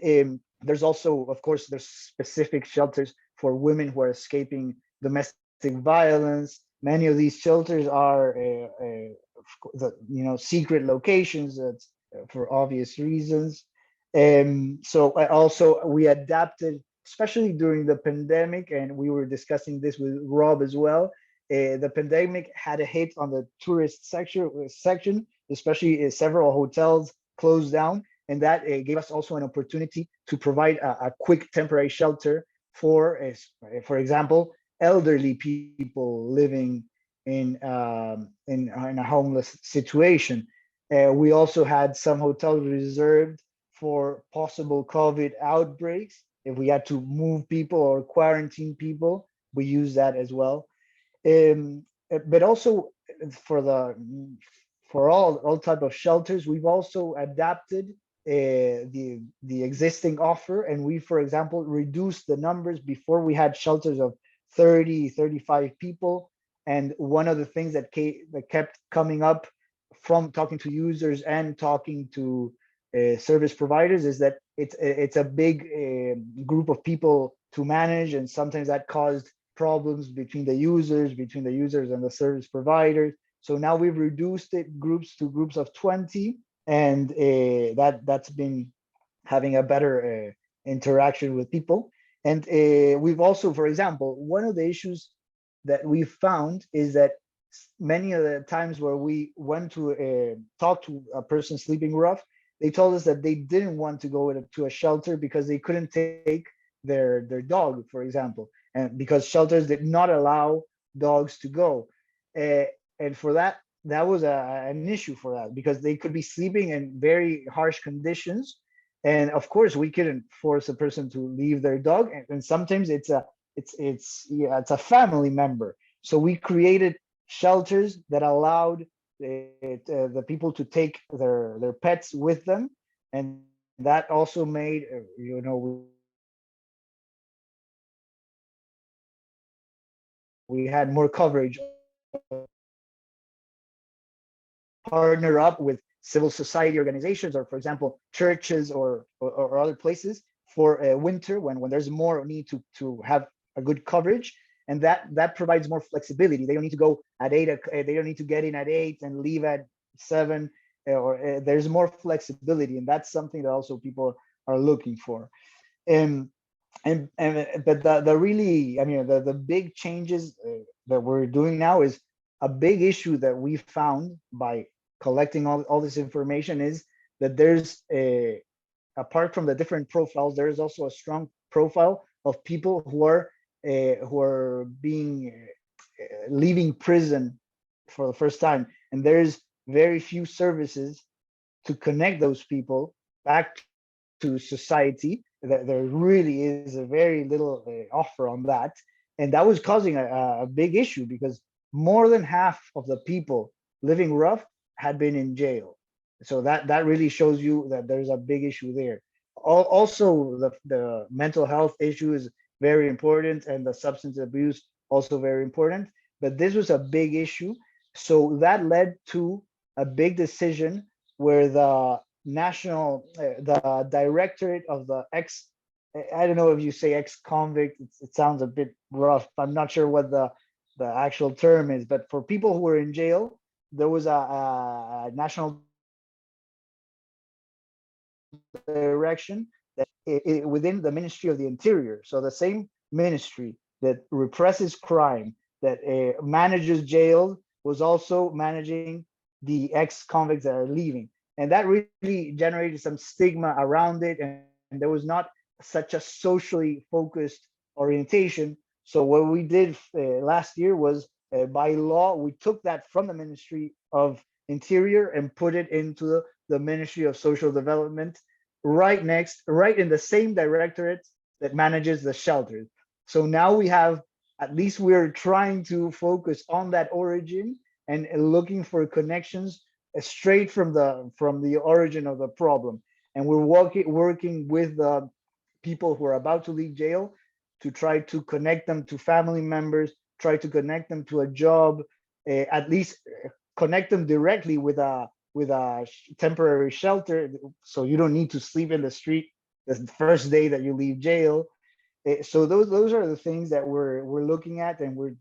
there's also, of course, there's specific shelters for women who are escaping domestic violence. Many of these shelters are secret locations for obvious reasons. So also we adapted, especially during the pandemic, and we were discussing this with Rob as well. The pandemic had a hit on the tourist section, especially several hotels closed down, and that gave us also an opportunity to provide a quick temporary shelter for example, elderly people living in a homeless situation. We also had some hotels reserved for possible COVID outbreaks. If we had to move people or quarantine people, we use that as well. But also for all type of shelters, we've also adapted the existing offer, and we, for example, reduced the numbers. Before we had shelters of 30, 35 people, and one of the things that kept coming up from talking to users and talking to service providers is that it's a big group of people to manage, and sometimes that caused problems between the users and the service providers. So now we've reduced it to groups of 20, and that's been having a better interaction with people. And we've also, for example, one of the issues that we found is that many of the times where we went to talk to a person sleeping rough, they told us that they didn't want to go to a shelter because they couldn't take their dog, for example, and because shelters did not allow dogs to go. And for that was an issue for that, because they could be sleeping in very harsh conditions. And of course, we couldn't force a person to leave their dog. And sometimes it's a family member. So we created shelters that allowed the people to take their pets with them, and that also made we had more coverage. Partner up with civil society organizations, or for example churches or other places for winter when there's more need to have a good coverage, and that provides more flexibility. They don't need to go at 8. They don't need to get in at 8 and leave at 7, or there's more flexibility, and that's something that also people are looking for. But the really, I mean, the big changes that we're doing now is a big issue that we found by collecting all this information is that there's apart from the different profiles, there is also a strong profile of people who are leaving prison for the first time, and there's very few services to connect those people back to society. There really is a very little offer on that, and that was causing a big issue, because more than half of the people living rough had been in jail. So that really shows you that there's a big issue there. Also, the mental health issue is very important, and the substance abuse also very important. But this was a big issue, so that led to a big decision where the the directorate of the I don't know if you say ex-convict, it sounds a bit rough. I'm not sure what the actual term is, but for people who were in jail, there was a national direction that within the Ministry of the Interior. So the same ministry that represses crime, that manages jails, was also managing the ex-convicts that are leaving. And that really generated some stigma around it, and there was not such a socially focused orientation. So what we did last year was, by law, we took that from the Ministry of Interior and put it into the Ministry of Social Development, right in the same directorate that manages the shelters. So now we have, at least we're trying to focus on that origin and looking for connections straight from the origin of the problem. And we're working with the people who are about to leave jail to try to connect them to family members, try to connect them to a job, at least connect them directly with a temporary shelter, so you don't need to sleep in the street the first day that you leave jail. So those are the things that we're looking at, and we're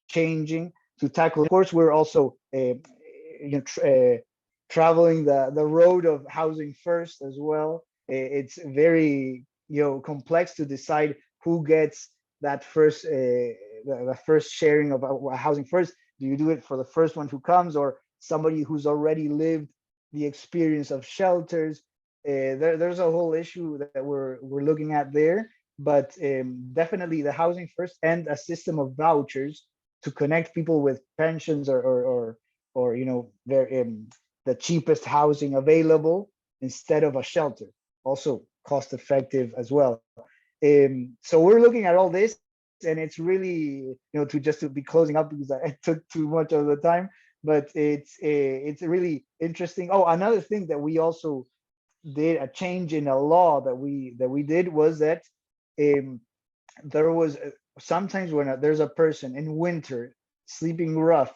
changing to tackle. Of course, we're also traveling the road of housing first as well. It's very complex to decide who gets that first the first sharing of housing first. Do you do it for the first one who comes, or somebody who's already lived the experience of shelters? There's a whole issue that we're looking at there, but definitely the housing first and a system of vouchers to connect people with pensions or the cheapest housing available instead of a shelter, also cost effective as well. So we're looking at all this, and it's really to be closing up because I took too much of the time, but it's really interesting. Oh, another thing that we also did, a change in a law that we did, was that there was sometimes when there's a person in winter sleeping rough,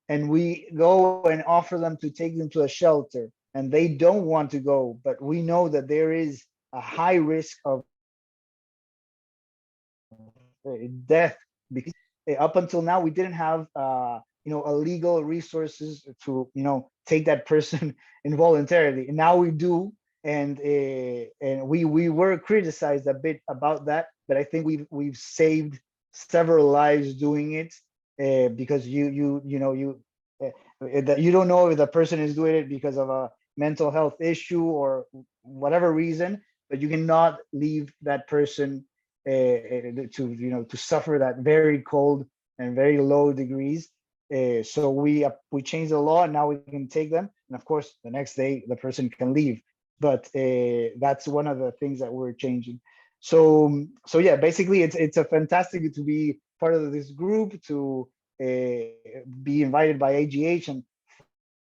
and we go and offer them to take them to a shelter, and they don't want to go, but we know that there is a high risk of death, because up until now we didn't have a legal resources to take that person involuntarily, and now we do. And we were criticized a bit about that, but I think we've saved several lives doing it, because you don't know if the person is doing it because of a mental health issue or whatever reason, but you cannot leave that person to suffer that very cold and very low degrees. So we changed the law, and now we can take them, and of course the next day the person can leave. But that's one of the things that we're changing. So yeah, basically it's a fantastic to be part of this group, to be invited by AGH and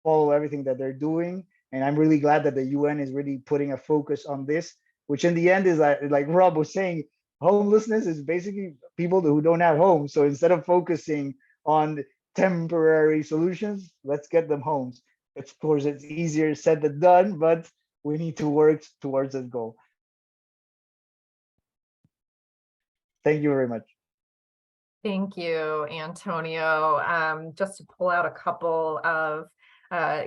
follow everything that they're doing. And I'm really glad that the UN is really putting a focus on this, which in the end is like Rob was saying, homelessness is basically people who don't have homes. So instead of focusing on temporary solutions, let's get them homes. Of course, it's easier said than done, but we need to work towards that goal. Thank you very much. Thank you, Antonio. Just to pull out a couple of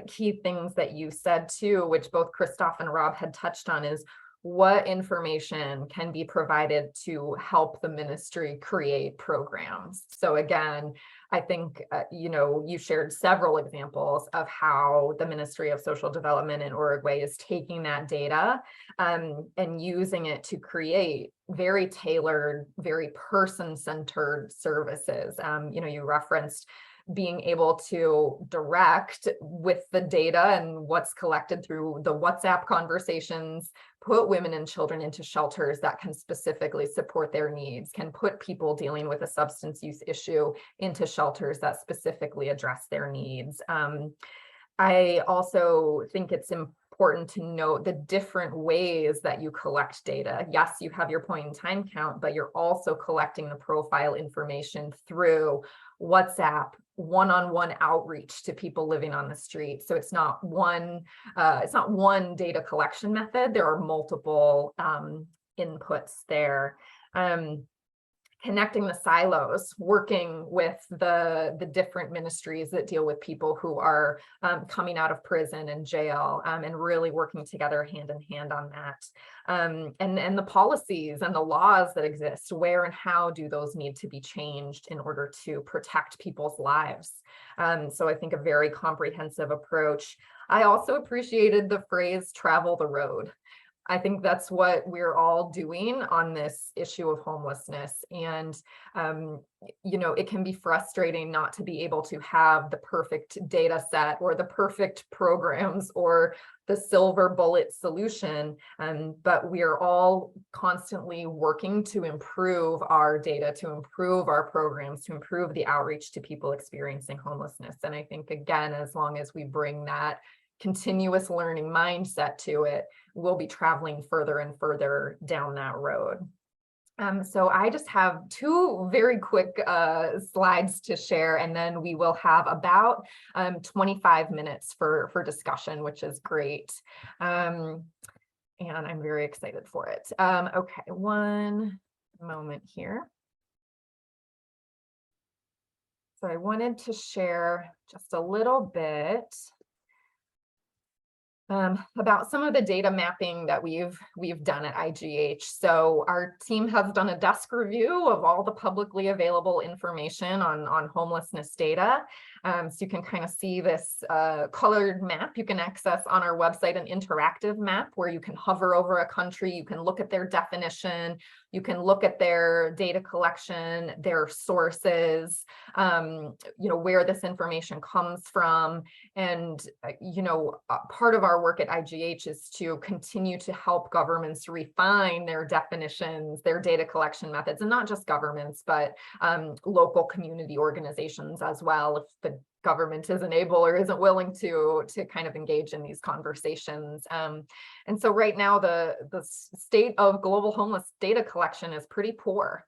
key things that you said too, which both Christophe and Rob had touched on, is what information can be provided to help the ministry create programs. So again, I think, you shared several examples of how the Ministry of Social Development in Uruguay is taking that data and using it to create very tailored, very person-centered services. You referenced being able to direct with the data and what's collected through the WhatsApp conversations, put women and children into shelters that can specifically support their needs, can put people dealing with a substance use issue into shelters that specifically address their needs. I also think it's important to note the different ways that you collect data. Yes, you have your point in time count, but you're also collecting the profile information through WhatsApp, one-on-one outreach to people living on the street. So it's not one data collection method. There are multiple inputs there. Connecting the silos, working with the different ministries that deal with people who are coming out of prison and jail, and really working together hand in hand on that. And the policies and the laws that exist, where and how do those need to be changed in order to protect people's lives? So I think a very comprehensive approach. I also appreciated the phrase travel the road. I think that's what we're all doing on this issue of homelessness. And, it can be frustrating not to be able to have the perfect data set or the perfect programs or the silver bullet solution. But we are all constantly working to improve our data, to improve our programs, to improve the outreach to people experiencing homelessness. And I think, again, as long as we bring that continuous learning mindset to it, we'll be traveling further and further down that road. So I just have two very quick slides to share, and then we will have about 25 minutes for discussion, which is great. and I'm very excited for it. Okay, one moment here. So I wanted to share just a little bit about some of the data mapping that we've done at IGH. So our team has done a desk review of all the publicly available information on homelessness data. So you can kind of see this colored map you can access on our website, an interactive map where you can hover over a country, you can look at their definition, you can look at their data collection, their sources, where this information comes from. And, part of our work at IGH is to continue to help governments refine their definitions, their data collection methods, and not just governments, but local community organizations as well, if the government isn't able or isn't willing to kind of engage in these conversations. And so right now, the state of global homeless data collection is pretty poor.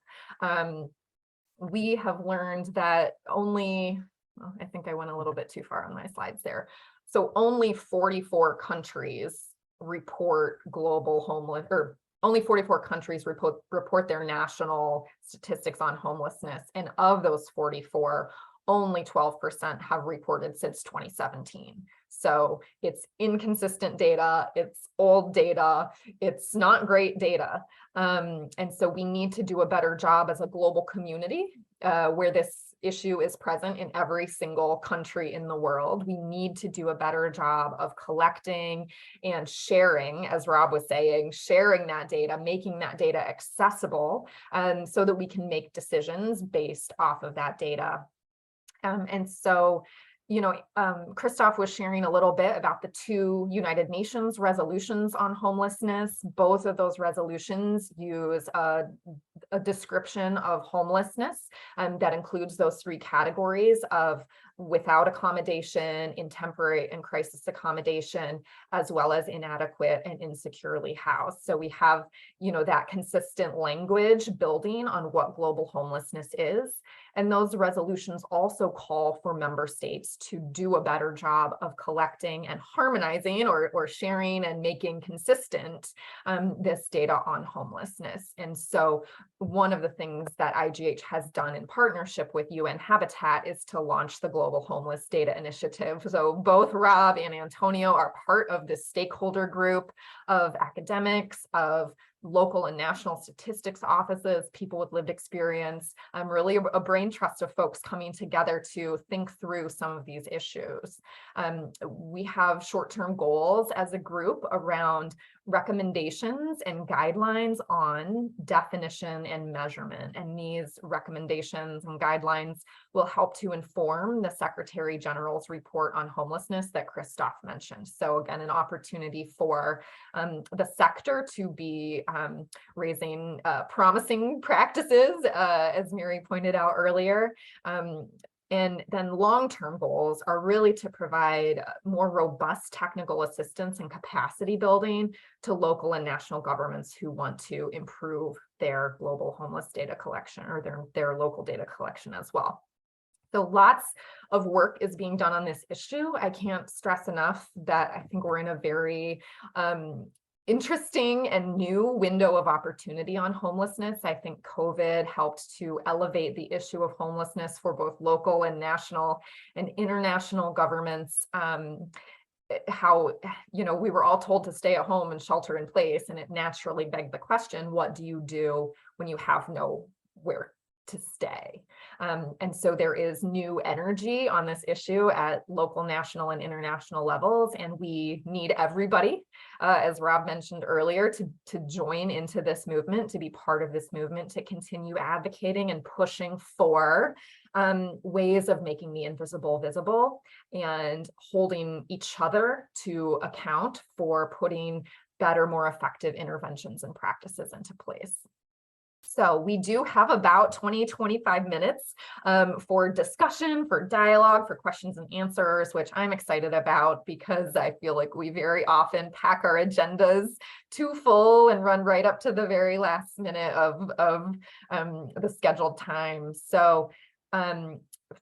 We have learned that only, well, I think I went a little bit too far on my slides there. So only 44 countries report global homeless, or only 44 countries report their national statistics on homelessness. And of those 44, only 12% have reported since 2017. So it's inconsistent data, it's old data, it's not great data. And so we need to do a better job as a global community where this issue is present in every single country in the world. We need to do a better job of collecting and sharing, as Rob was saying, sharing that data, making that data accessible, so that we can make decisions based off of that data. And so, Christophe was sharing a little bit about the 2 United Nations resolutions on homelessness. Both of those resolutions use a description of homelessness that includes those 3 categories of without accommodation, in temporary and crisis accommodation, as well as inadequate and insecurely housed. So we have, that consistent language building on what global homelessness is. And those resolutions also call for member states to do a better job of collecting and harmonizing or sharing and making consistent this data on homelessness. And so one of the things that IGH has done in partnership with UN Habitat is to launch the Global Homeless Data Initiative. So both Rob and Antonio are part of this stakeholder group of academics, of local and national statistics offices, people with lived experience, really a brain trust of folks coming together to think through some of these issues. We have short-term goals as a group around recommendations and guidelines on definition and measurement. And these recommendations and guidelines will help to inform the Secretary General's report on homelessness that Christophe mentioned. So again, an opportunity for the sector to be raising promising practices, as Mary pointed out earlier. And then long-term goals are really to provide more robust technical assistance and capacity building to local and national governments who want to improve their global homeless data collection or their local data collection as well. So lots of work is being done on this issue. I can't stress enough that I think we're in a very interesting and new window of opportunity on homelessness. I think COVID helped to elevate the issue of homelessness for both local and national and international governments. How, we were all told to stay at home and shelter in place, and it naturally begged the question, what do you do when you have nowhere to stay? And so there is new energy on this issue at local, national, and international levels, and we need everybody, as Rob mentioned earlier, to join into this movement, to be part of this movement, to continue advocating and pushing for ways of making the invisible visible and holding each other to account for putting better, more effective interventions and practices into place. So we do have about 20-25 minutes for discussion, for dialogue, for questions and answers, which I'm excited about because I feel like we very often pack our agendas too full and run right up to the very last minute of the scheduled time. So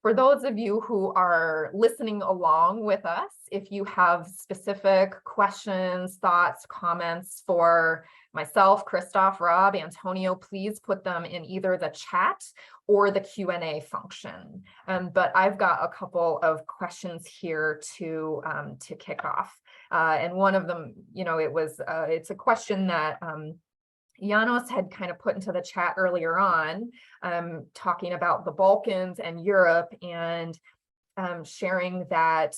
for those of you who are listening along with us, if you have specific questions, thoughts, comments for myself, Christophe, Rob, Antonio, please put them in either the chat or the Q&A function. But I've got a couple of questions here to kick off. And one of them, it's a question that Janos had kind of put into the chat earlier on, talking about the Balkans and Europe, and sharing that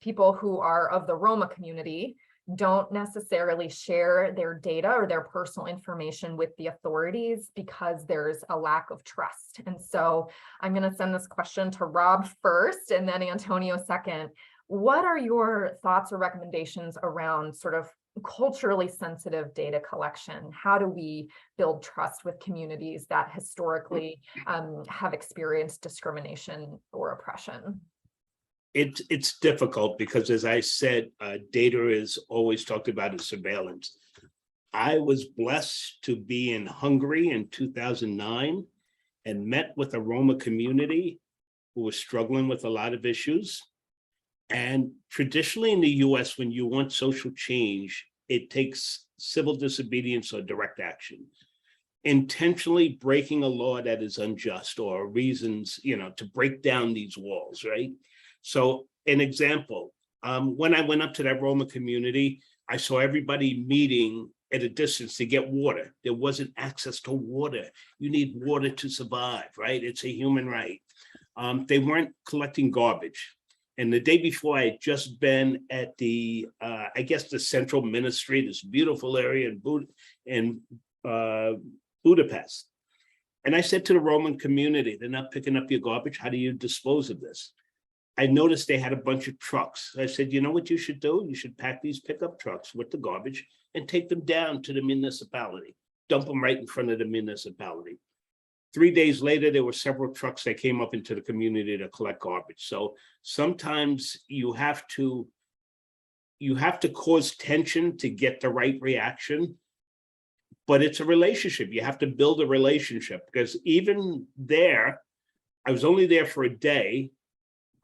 people who are of the Roma community don't necessarily share their data or their personal information with the authorities because there's a lack of trust. And so I'm going to send this question to Rob first and then Antonio second. What are your thoughts or recommendations around sort of culturally sensitive data collection? How do we build trust with communities that historically have experienced discrimination or oppression? It's difficult because, as I said, data is always talked about as surveillance. I was blessed to be in Hungary in 2009 and met with a Roma community who was struggling with a lot of issues. And traditionally in the US, when you want social change, it takes civil disobedience or direct action. Intentionally breaking a law that is unjust or reasons, to break down these walls, right? So an example, when I went up to that Roma community, I saw everybody meeting at a distance to get water. There wasn't access to water. You need water to survive, right? It's a human right. They weren't collecting garbage. And the day before, I had just been at the, the central ministry, this beautiful area in Budapest. And I said to the Roman community, they're not picking up your garbage. How do you dispose of this? I noticed they had a bunch of trucks. I said, you know what you should do? You should pack these pickup trucks with the garbage and take them down to the municipality. Dump them right in front of the municipality. 3 days later, there were several trucks that came up into the community to collect garbage. So sometimes you have to cause tension to get the right reaction, but it's a relationship. You have to build a relationship, because even there, I was only there for a day.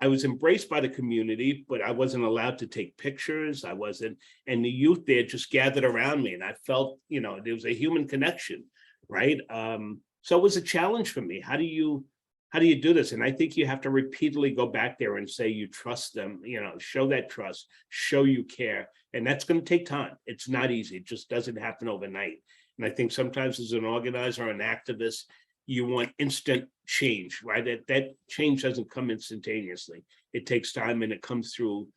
I was embraced by the community, but I wasn't allowed to take pictures. And the youth there just gathered around me, and I felt, there was a human connection, right? So it was a challenge for me. How do you do this? And I think you have to repeatedly go back there and say you trust them, show that trust, show you care. And that's going to take time. It's not easy. It just doesn't happen overnight. And I think sometimes as an organizer or an activist, you want instant change, right? That change doesn't come instantaneously. It takes time, and it comes through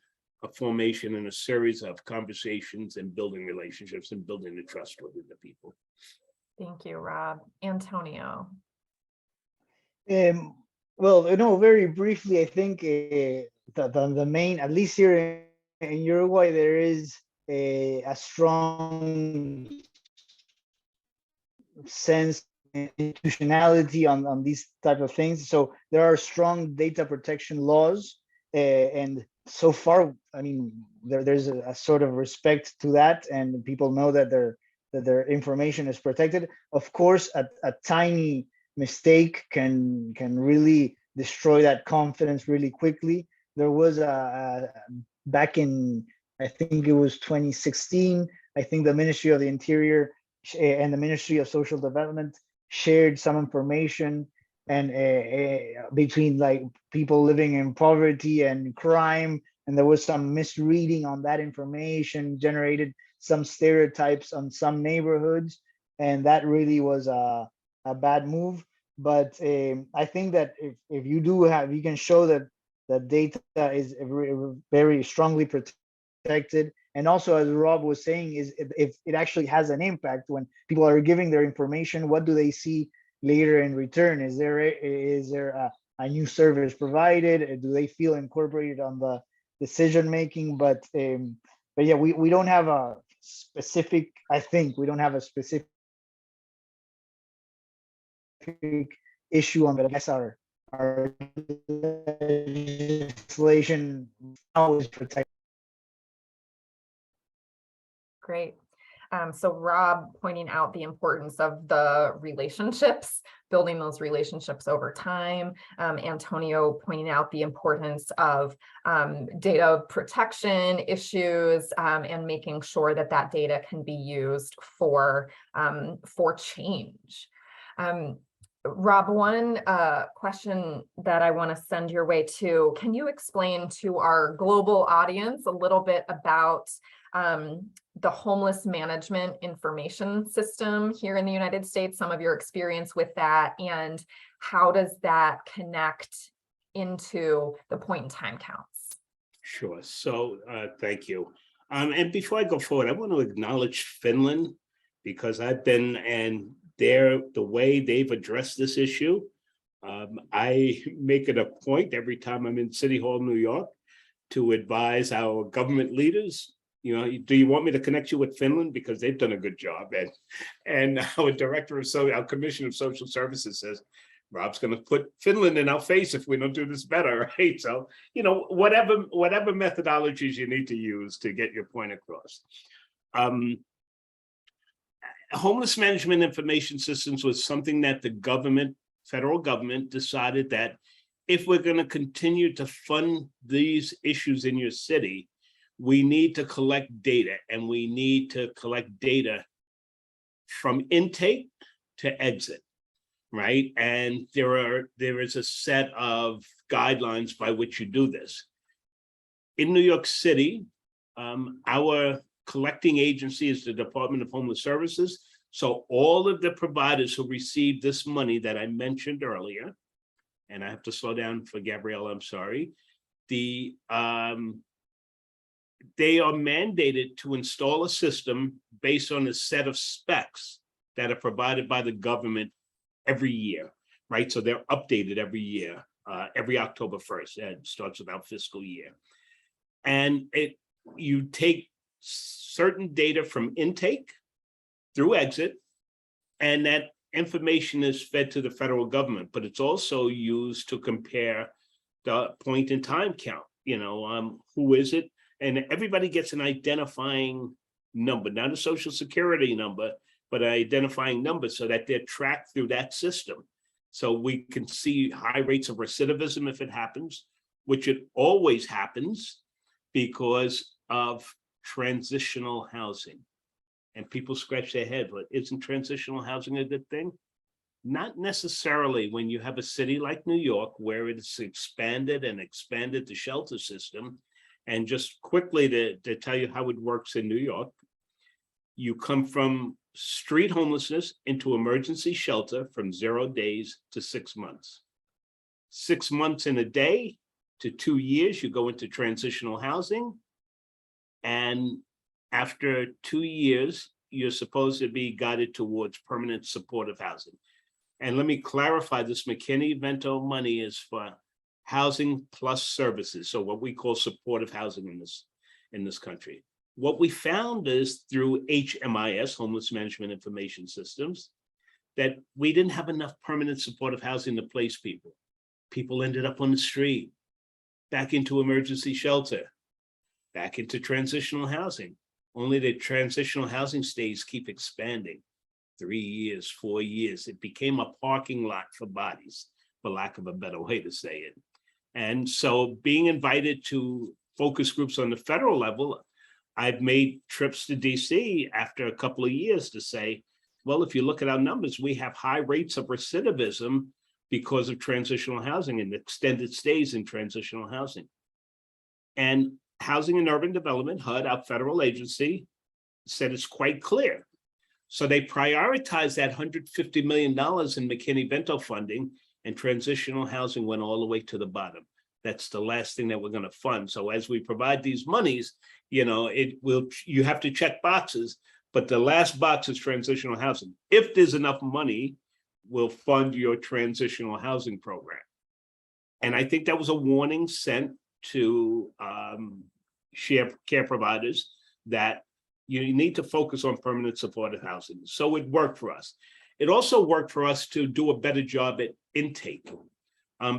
a formation and a series of conversations and building relationships and building the trust within the people. Thank you, Rob. Antonio. Well, very briefly, I think the main, at least here in Uruguay, there is a strong sense of institutionality on these type of things. So there are strong data protection laws, and so far, I mean, there's a sort of respect to that, and people know that their information is protected. Of course, a tiny mistake can really destroy that confidence really quickly. There was back in, I think it was 2016, I think the Ministry of the Interior and the Ministry of Social Development shared some information and between like people living in poverty and crime, and there was some misreading on that information, generated some stereotypes on some neighborhoods, and that really was a bad move. But I think that if you can show that the data is very strongly protected, and also, as Rob was saying, is if it actually has an impact when people are giving their information, what do they see later in return? Is there a new service provided? Do they feel incorporated on the decision making? But yeah, we don't have a specific, I think we don't have a specific issue on that. I guess our legislation now is protected. Great. So Rob pointing out the importance of the relationships, building those relationships over time. Antonio pointing out the importance of data protection issues and making sure that that data can be used for change. Rob, one question that I want to send your way too, can you explain to our global audience a little bit about the homeless management information system here in the United States, some of your experience with that, and how does that connect into the point in time counts? Sure. So thank you. And before I go forward, I want to acknowledge Finland, because I've been, and the way they've addressed this issue, I make it a point every time I'm in City Hall, New York, to advise our government leaders, you know, do you want me to connect you with Finland? Because they've done a good job. And our director of our Commissioner of Social Services says, Rob's going to put Finland in our face if we don't do this better, right? So, you know, whatever methodologies you need to use to get your point across. Homeless management information systems was something that the government, federal government, decided that if we're going to continue to fund these issues in your city, we need to collect data, and we need to collect data from intake to exit, right? And there is a set of guidelines by which you do this. In New York City, our collecting agency is the Department of Homeless Services. So all of the providers who received this money that I mentioned earlier, and I have to slow down for Gabrielle, I'm sorry, they are mandated to install a system based on a set of specs that are provided by the government every year, right? So they're updated every year, every October 1st. It starts with our fiscal year. And you take certain data from intake through exit, and that information is fed to the federal government, but it's also used to compare the point in time count. You know, who is it? And everybody gets an identifying number, not a social security number, but an identifying number, so that they're tracked through that system. So we can see high rates of recidivism if it happens, which it always happens because of transitional housing. And people scratch their head, but isn't transitional housing a good thing? Not necessarily when you have a city like New York, where it's expanded the shelter system. And just quickly to tell you how it works in New York, you come from street homelessness into emergency shelter from 0 days to 6 months. 6 months in a day to 2 years, you go into transitional housing. And after 2 years, you're supposed to be guided towards permanent supportive housing. And let me clarify, this McKinney-Vento money is for housing plus services, so what we call supportive housing in this country. What we found is through HMIS, Homeless Management Information Systems, that we didn't have enough permanent supportive housing to place people. People ended up on the street, back into emergency shelter, back into transitional housing. Only the transitional housing stays keep expanding. 3 years, 4 years, it became a parking lot for bodies, for lack of a better way to say it. And so being invited to focus groups on the federal level, I've made trips to DC after a couple of years to say, well, if you look at our numbers, we have high rates of recidivism because of transitional housing and extended stays in transitional housing. And Housing and Urban Development, HUD, our federal agency, said it's quite clear. So they prioritized that $150 million in McKinney-Vento funding, and transitional housing went all the way to the bottom. That's the last thing that we're going to fund. So as we provide these monies, you know, you have to check boxes, but the last box is transitional housing. If there's enough money, we'll fund your transitional housing program. And I think that was a warning sent to care providers that you need to focus on permanent supportive housing. So it worked for us. It also worked for us to do a better job at intake.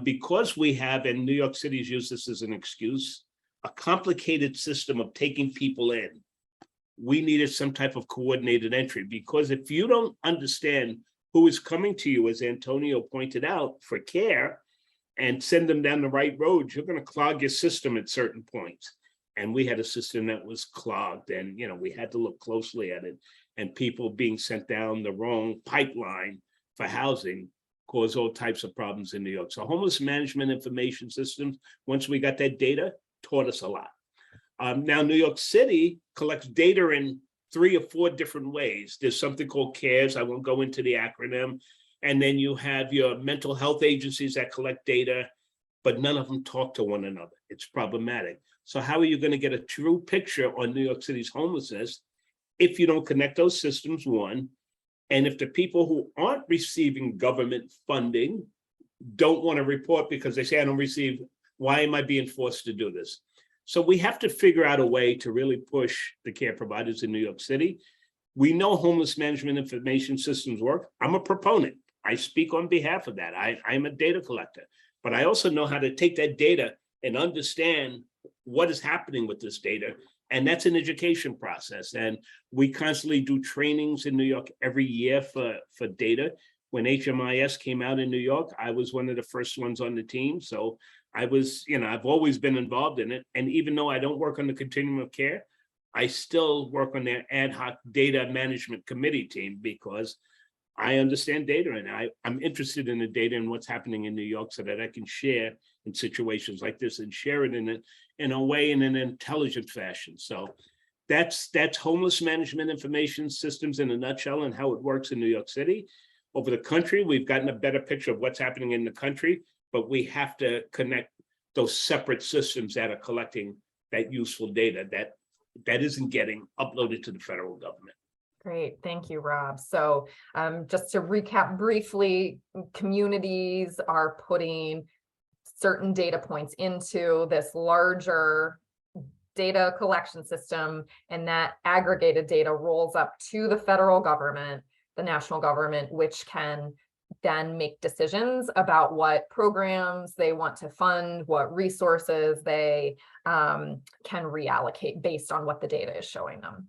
Because we have, and New York City's used this as an excuse, a complicated system of taking people in. we needed some type of coordinated entry, because if you don't understand who is coming to you, as Antonio pointed out, for care, and send them down the right road, you're going to clog your system at certain points. And we had a system that was clogged, and we had to look closely at it. And people being sent down the wrong pipeline for housing caused all types of problems in New York. So homeless management information systems, once we got that data, taught us a lot. Now, New York City collects data in 3 or 4 different ways. There's something called CARES. I won't go into the acronym. And then you have your mental health agencies that collect data, but none of them talk to one another. It's problematic. So how are you going to get a true picture on New York City's homelessness if you don't connect those systems, one? And if the people who aren't receiving government funding don't want to report because they say, I don't receive, why am I being forced to do this? So we have to figure out a way to really push the care providers in New York City. We know homeless management information systems work. I'm a proponent. I speak on behalf of that. I'm a data collector, but I also know how to take that data and understand what is happening with this data. And that's an education process. And we constantly do trainings in New York every year for data. When HMIS came out in New York, I was one of the first ones on the team. So I was, I've always been involved in it. And even though I don't work on the continuum of care, I still work on their ad hoc data management committee team, because I understand data, and I'm interested in the data and what's happening in New York, so that I can share in situations like this and share it in a way, in an intelligent fashion. So that's homeless management information systems in a nutshell, and how it works in New York City. Over the country, we've gotten a better picture of what's happening in the country, but we have to connect those separate systems that are collecting that useful data that isn't getting uploaded to the federal government. Great, thank you, Rob. So just to recap briefly, communities are putting certain data points into this larger data collection system, and that aggregated data rolls up to the federal government, the national government, which can then make decisions about what programs they want to fund, what resources they can reallocate based on what the data is showing them.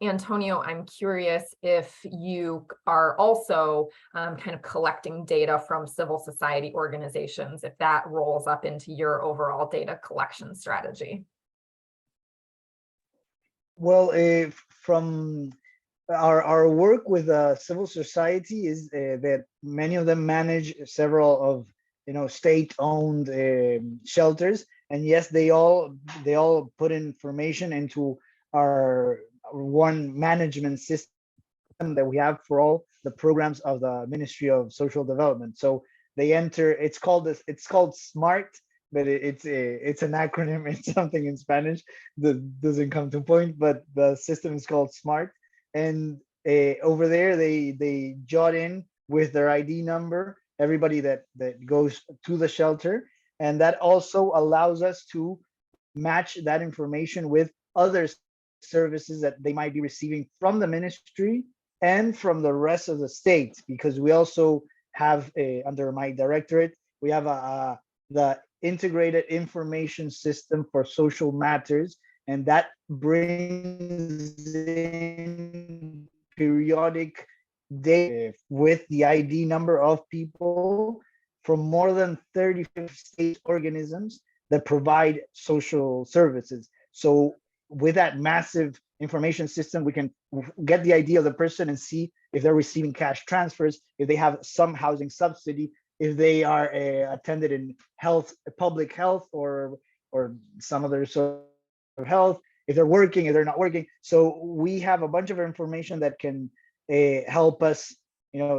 Antonio, I'm curious if you are also kind of collecting data from civil society organizations, if that rolls up into your overall data collection strategy. Well, from our work with civil society is that many of them manage several of state-owned shelters, and yes, they all put information into our one management system that we have for all the programs of the Ministry of Social Development. So they enter. It's called SMART, but it's an acronym. It's something in Spanish that doesn't come to point, but the system is called SMART. And over there, they jot in with their ID number everybody that goes to the shelter, and that also allows us to match that information with other services that they might be receiving from the ministry and from the rest of the state, because we also have under my directorate, we have the integrated information system for social matters, and that brings in periodic data with the ID number of people from more than 35 state organisms that provide social services. So with that massive information system, we can get the ID of the person and see if they're receiving cash transfers, if they have some housing subsidy, if they are attended in public health or some other sort of health, if they're working, if they're not working. So we have a bunch of information that can help us,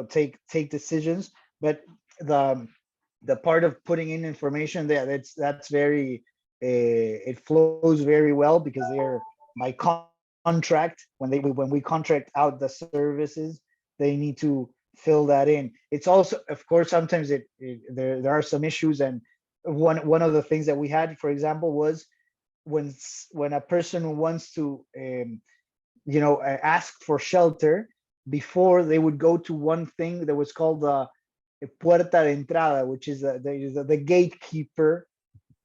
take decisions. But the part of putting in information there, that's very, it flows very well, because they're by contract. When we contract out the services, they need to fill that in. It's also, of course, sometimes there are some issues, and one of the things that we had, for example, was when a person wants to ask for shelter, before they would go to one thing that was called the puerta de entrada, which is the gatekeeper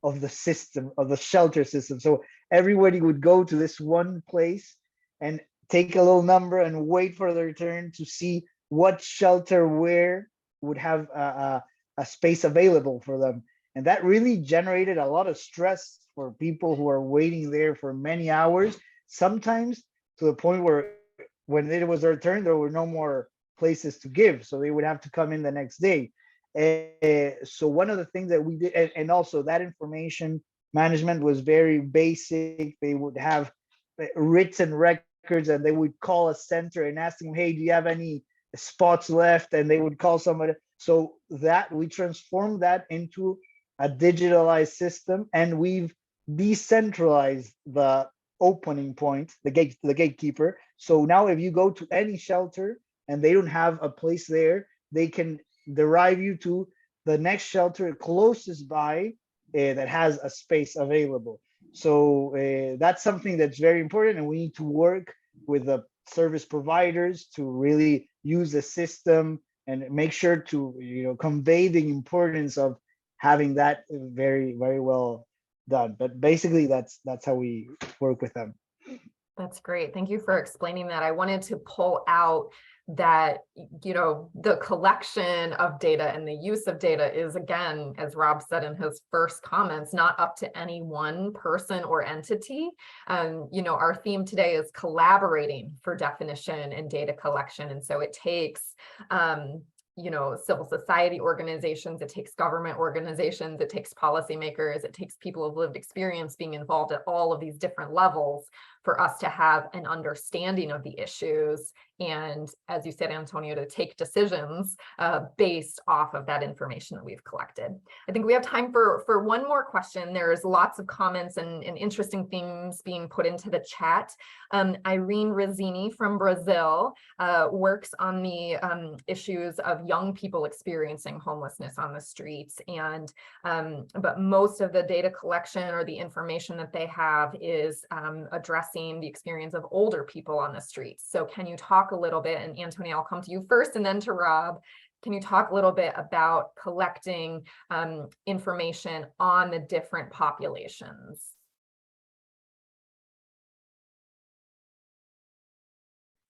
of the system, of the shelter system. So everybody would go to this one place, and take a little number and wait for their turn to see what shelter where would have a space available for them. And that really generated a lot of stress for people who are waiting there for many hours, sometimes to the point where when it was their turn, there were no more places to give. So they would have to come in the next day. So one of the things that we did, and also that information management was very basic. They would have written records and they would call a center and ask them, hey, do you have any spots left? And they would call somebody. So that we transformed that into a digitalized system, and we've decentralized the opening point, the gatekeeper. So now if you go to any shelter and they don't have a place there, they can derive you to the next shelter closest by that has a space available. So that's something that's very important, and we need to work with the service providers to really use the system and make sure to convey the importance of having that very, very well done. But basically that's how we work with them. That's great. Thank you for explaining that. I wanted to pull out that, the collection of data and the use of data is, again, as Rob said in his first comments, not up to any one person or entity. Our theme today is collaborating for definition and data collection. And so it takes, civil society organizations, it takes government organizations, it takes policymakers, it takes people of lived experience being involved at all of these different levels for us to have an understanding of the issues. And as you said, Antonio, to take decisions based off of that information that we've collected. I think we have time for one more question. There's lots of comments and interesting things being put into the chat. Irene Rizzini from Brazil works on the issues of young people experiencing homelessness on the streets. And but most of the data collection or the information that they have is addressing the experience of older people on the streets. So can you talk a little bit, and Antonio, I'll come to you first and then to Rob. Can you talk a little bit about collecting information on the different populations?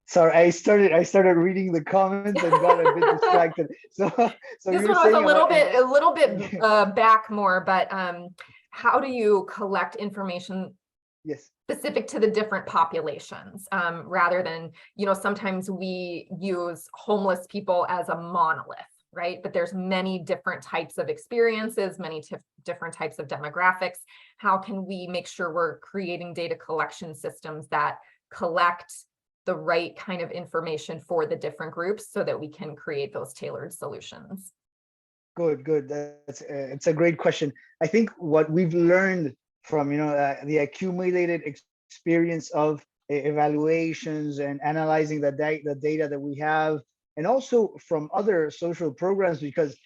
Sorry, I started reading the comments and got a bit distracted. So this you're one saying was a little bit back more, but how do you collect information? Yes. Specific to the different populations, rather than, sometimes we use homeless people as a monolith, right? But there's many different types of experiences, many different types of demographics. How can we make sure we're creating data collection systems that collect the right kind of information for the different groups so that we can create those tailored solutions? Good. It's a great question. I think what we've learned from the accumulated experience of evaluations and analyzing the data that we have, and also from other social programs, because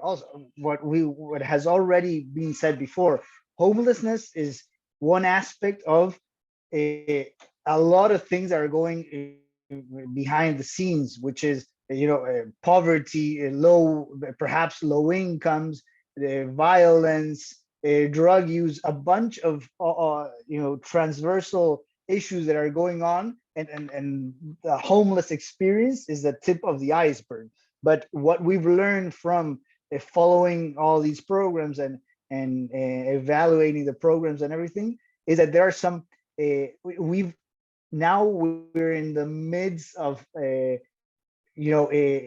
also what has already been said before, homelessness is one aspect of a lot of things that are going behind the scenes, which is poverty, perhaps low incomes, violence, drug use, a bunch of transversal issues that are going on, and the homeless experience is the tip of the iceberg. But what we've learned from following all these programs and evaluating the programs and everything is that there are some we're in the midst of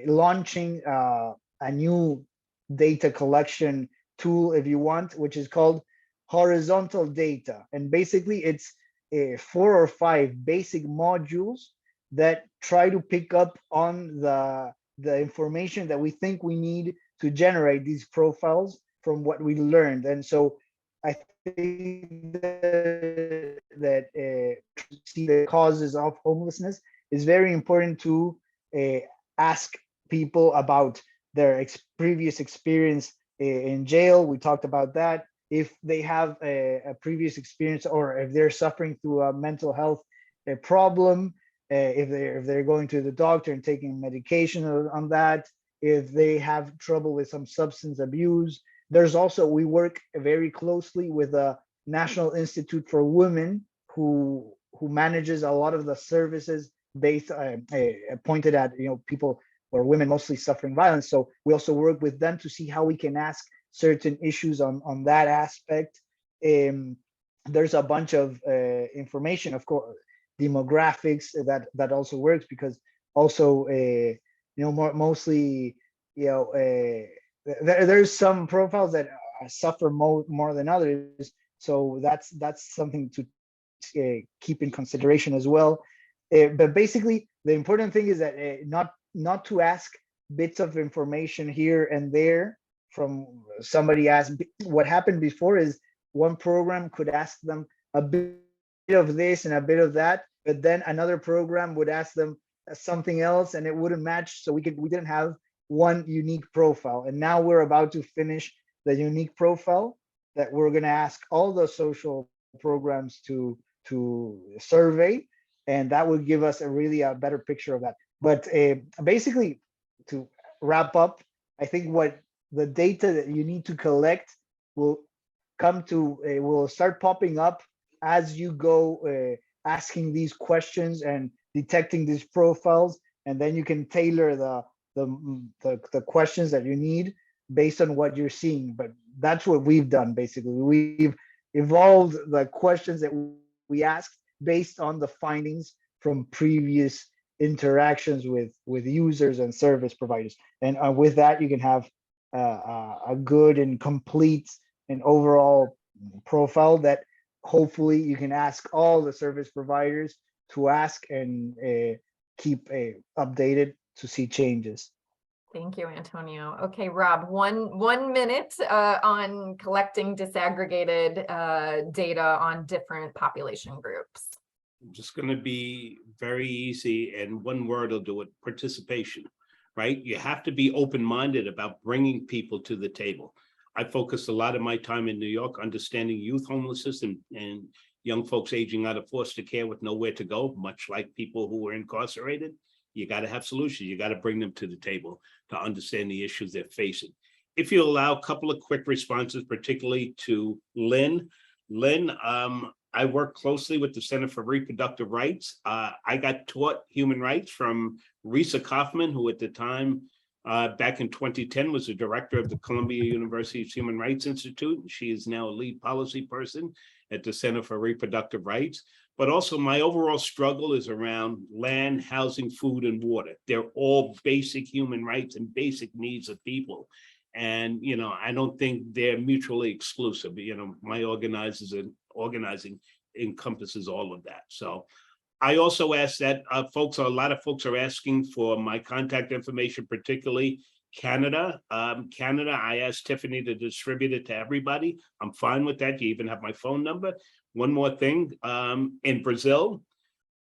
launching a new data collection tool, if you want, which is called horizontal data. And basically it's 4 or 5 basic modules that try to pick up on the information that we think we need to generate these profiles from what we learned. And so I think that to see the causes of homelessness is very important to ask people about their previous experience in jail. We talked about that. If they have a previous experience, or if they're suffering through a mental health problem, if they're going to the doctor and taking medication on that, if they have trouble with some substance abuse. There's also, we work very closely with the National Institute for Women, who who manages a lot of the services based pointed at people or women mostly suffering violence. So we also work with them to see how we can ask certain issues on that aspect. There's a bunch of information, of course, demographics that also works, because also mostly there's some profiles that suffer more than others. So that's something to keep in consideration as well. But basically, the important thing is that not to ask bits of information here and there from somebody asked. What happened before is one program could ask them a bit of this and a bit of that, but then another program would ask them something else and it wouldn't match. So we didn't have one unique profile. And now we're about to finish the unique profile that we're going to ask all the social programs to survey, and that will give us a better picture of that. But basically, to wrap up, I think what the data that you need to collect will start popping up as you go asking these questions and detecting these profiles, and then you can tailor the questions that you need based on what you're seeing. But that's what we've done. Basically, we've evolved the questions that we asked based on the findings from previous interactions with users and service providers. And with that, you can have a good and complete and overall profile that hopefully you can ask all the service providers to ask and keep updated to see changes. Thank you, Antonio. Okay, Rob, one minute on collecting disaggregated data on different population groups. I'm just going to be very easy, and one word will do it: participation, right? You have to be open-minded about bringing people to the table. I focused a lot of my time in New York understanding youth homelessness and young folks aging out of foster care with nowhere to go, much like people who were incarcerated. You got to have solutions. You got to bring them to the table to understand the issues they're facing. If you allow a couple of quick responses, particularly to Lynn. Lynn, I work closely with the Center for Reproductive Rights. I got taught human rights from Risa Kaufman, who at the time, back in 2010, was the director of the Columbia University's Human Rights Institute. She is now a lead policy person at the Center for Reproductive Rights. But also my overall struggle is around land, housing, food, and water. They're all basic human rights and basic needs of people. And, I don't think they're mutually exclusive. My organizing encompasses all of that. So I also ask that a lot of folks are asking for my contact information, particularly Canada. Canada, I asked Tiffany to distribute it to everybody. I'm fine with that. You even have my phone number. One more thing, in Brazil,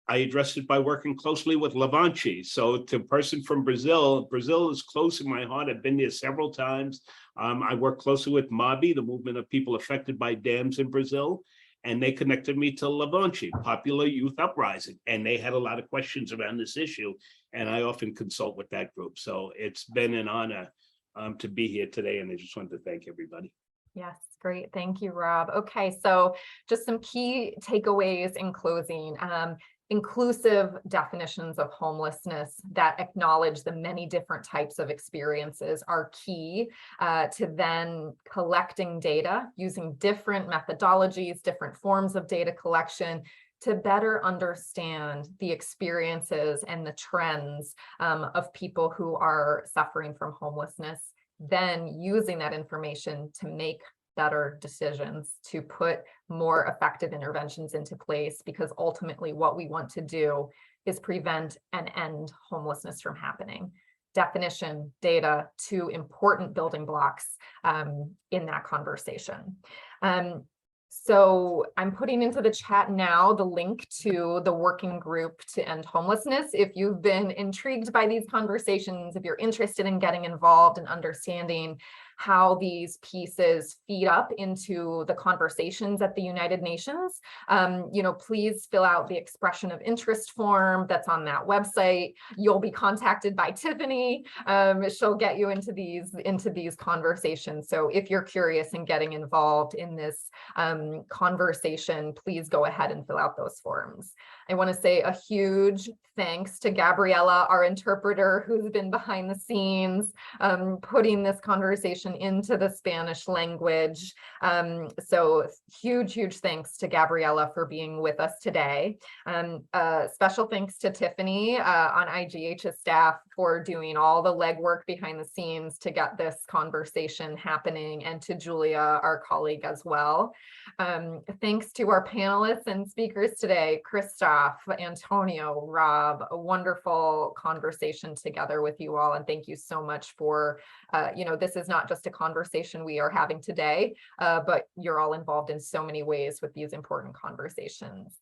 I addressed it by working closely with Lalande. So to a person from Brazil is close in my heart. I've been there several times. I work closely with MABI, the movement of people affected by dams in Brazil, and they connected me to Lalande, Popular Youth Uprising, and they had a lot of questions around this issue, and I often consult with that group. So it's been an honor to be here today, and I just wanted to thank everybody. Yes, great. Thank you, Rob. Okay, so just some key takeaways in closing. Inclusive definitions of homelessness that acknowledge the many different types of experiences are key to then collecting data using different methodologies, different forms of data collection to better understand the experiences and the trends of people who are suffering from homelessness, then using that information to make better decisions, to put more effective interventions into place, because ultimately what we want to do is prevent and end homelessness from happening. Definition, data, two important building blocks in that conversation. So I'm putting into the chat now the link to the working group to end homelessness. If you've been intrigued by these conversations, if you're interested in getting involved and understanding how these pieces feed up into the conversations at the United Nations, please fill out the expression of interest form that's on that website. You'll be contacted by Tiffany. She'll get you into these conversations. So if you're curious in getting involved in this conversation, please go ahead and fill out those forms. I want to say a huge thanks to Gabriella, our interpreter, who's been behind the scenes, putting this conversation into the Spanish language. So huge thanks to Gabriella for being with us today. Special thanks to Tiffany on IGH's staff for doing all the legwork behind the scenes to get this conversation happening, and to Julia, our colleague, as well. Thanks to our panelists and speakers today, Christophe, Antonio, Rob, a wonderful conversation together with you all. And thank you so much for, this is not just a conversation we are having today, but you're all involved in so many ways with these important conversations.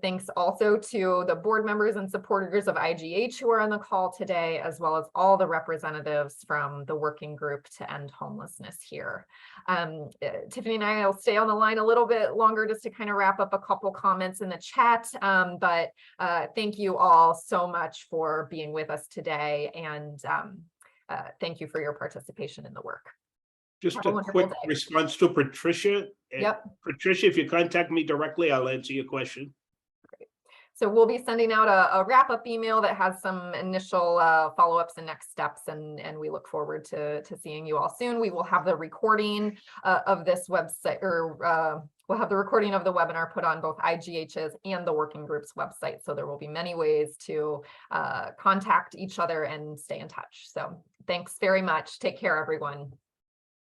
Thanks also to the board members and supporters of IGH who are on the call today, as well as all the representatives from the working group to end homelessness here. Tiffany and I will stay on the line a little bit longer just to kind of wrap up a couple comments in the chat, but thank you all so much for being with us today, and thank you for your participation in the work. Just Have a a wonderful quick day. response to Patricia. Yep. Patricia, if you contact me directly, I'll answer your question. So we'll be sending out a wrap-up email that has some initial follow-ups and next steps, and we look forward to seeing you all soon. We will have the recording of this website, or we'll have the recording of the webinar put on both IGH's and the working group's website. So there will be many ways to contact each other and stay in touch. So thanks very much. Take care, everyone.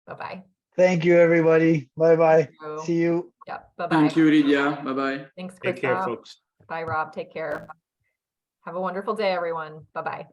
Bye-bye. Thank you, everybody. Bye-bye. you. See you. Yep. Bye-bye. Thank you, Lydia. Bye-bye. Thanks, Take care, Christophe. folks. Bye, Rob. Take care. Have a wonderful day, everyone. Bye-bye.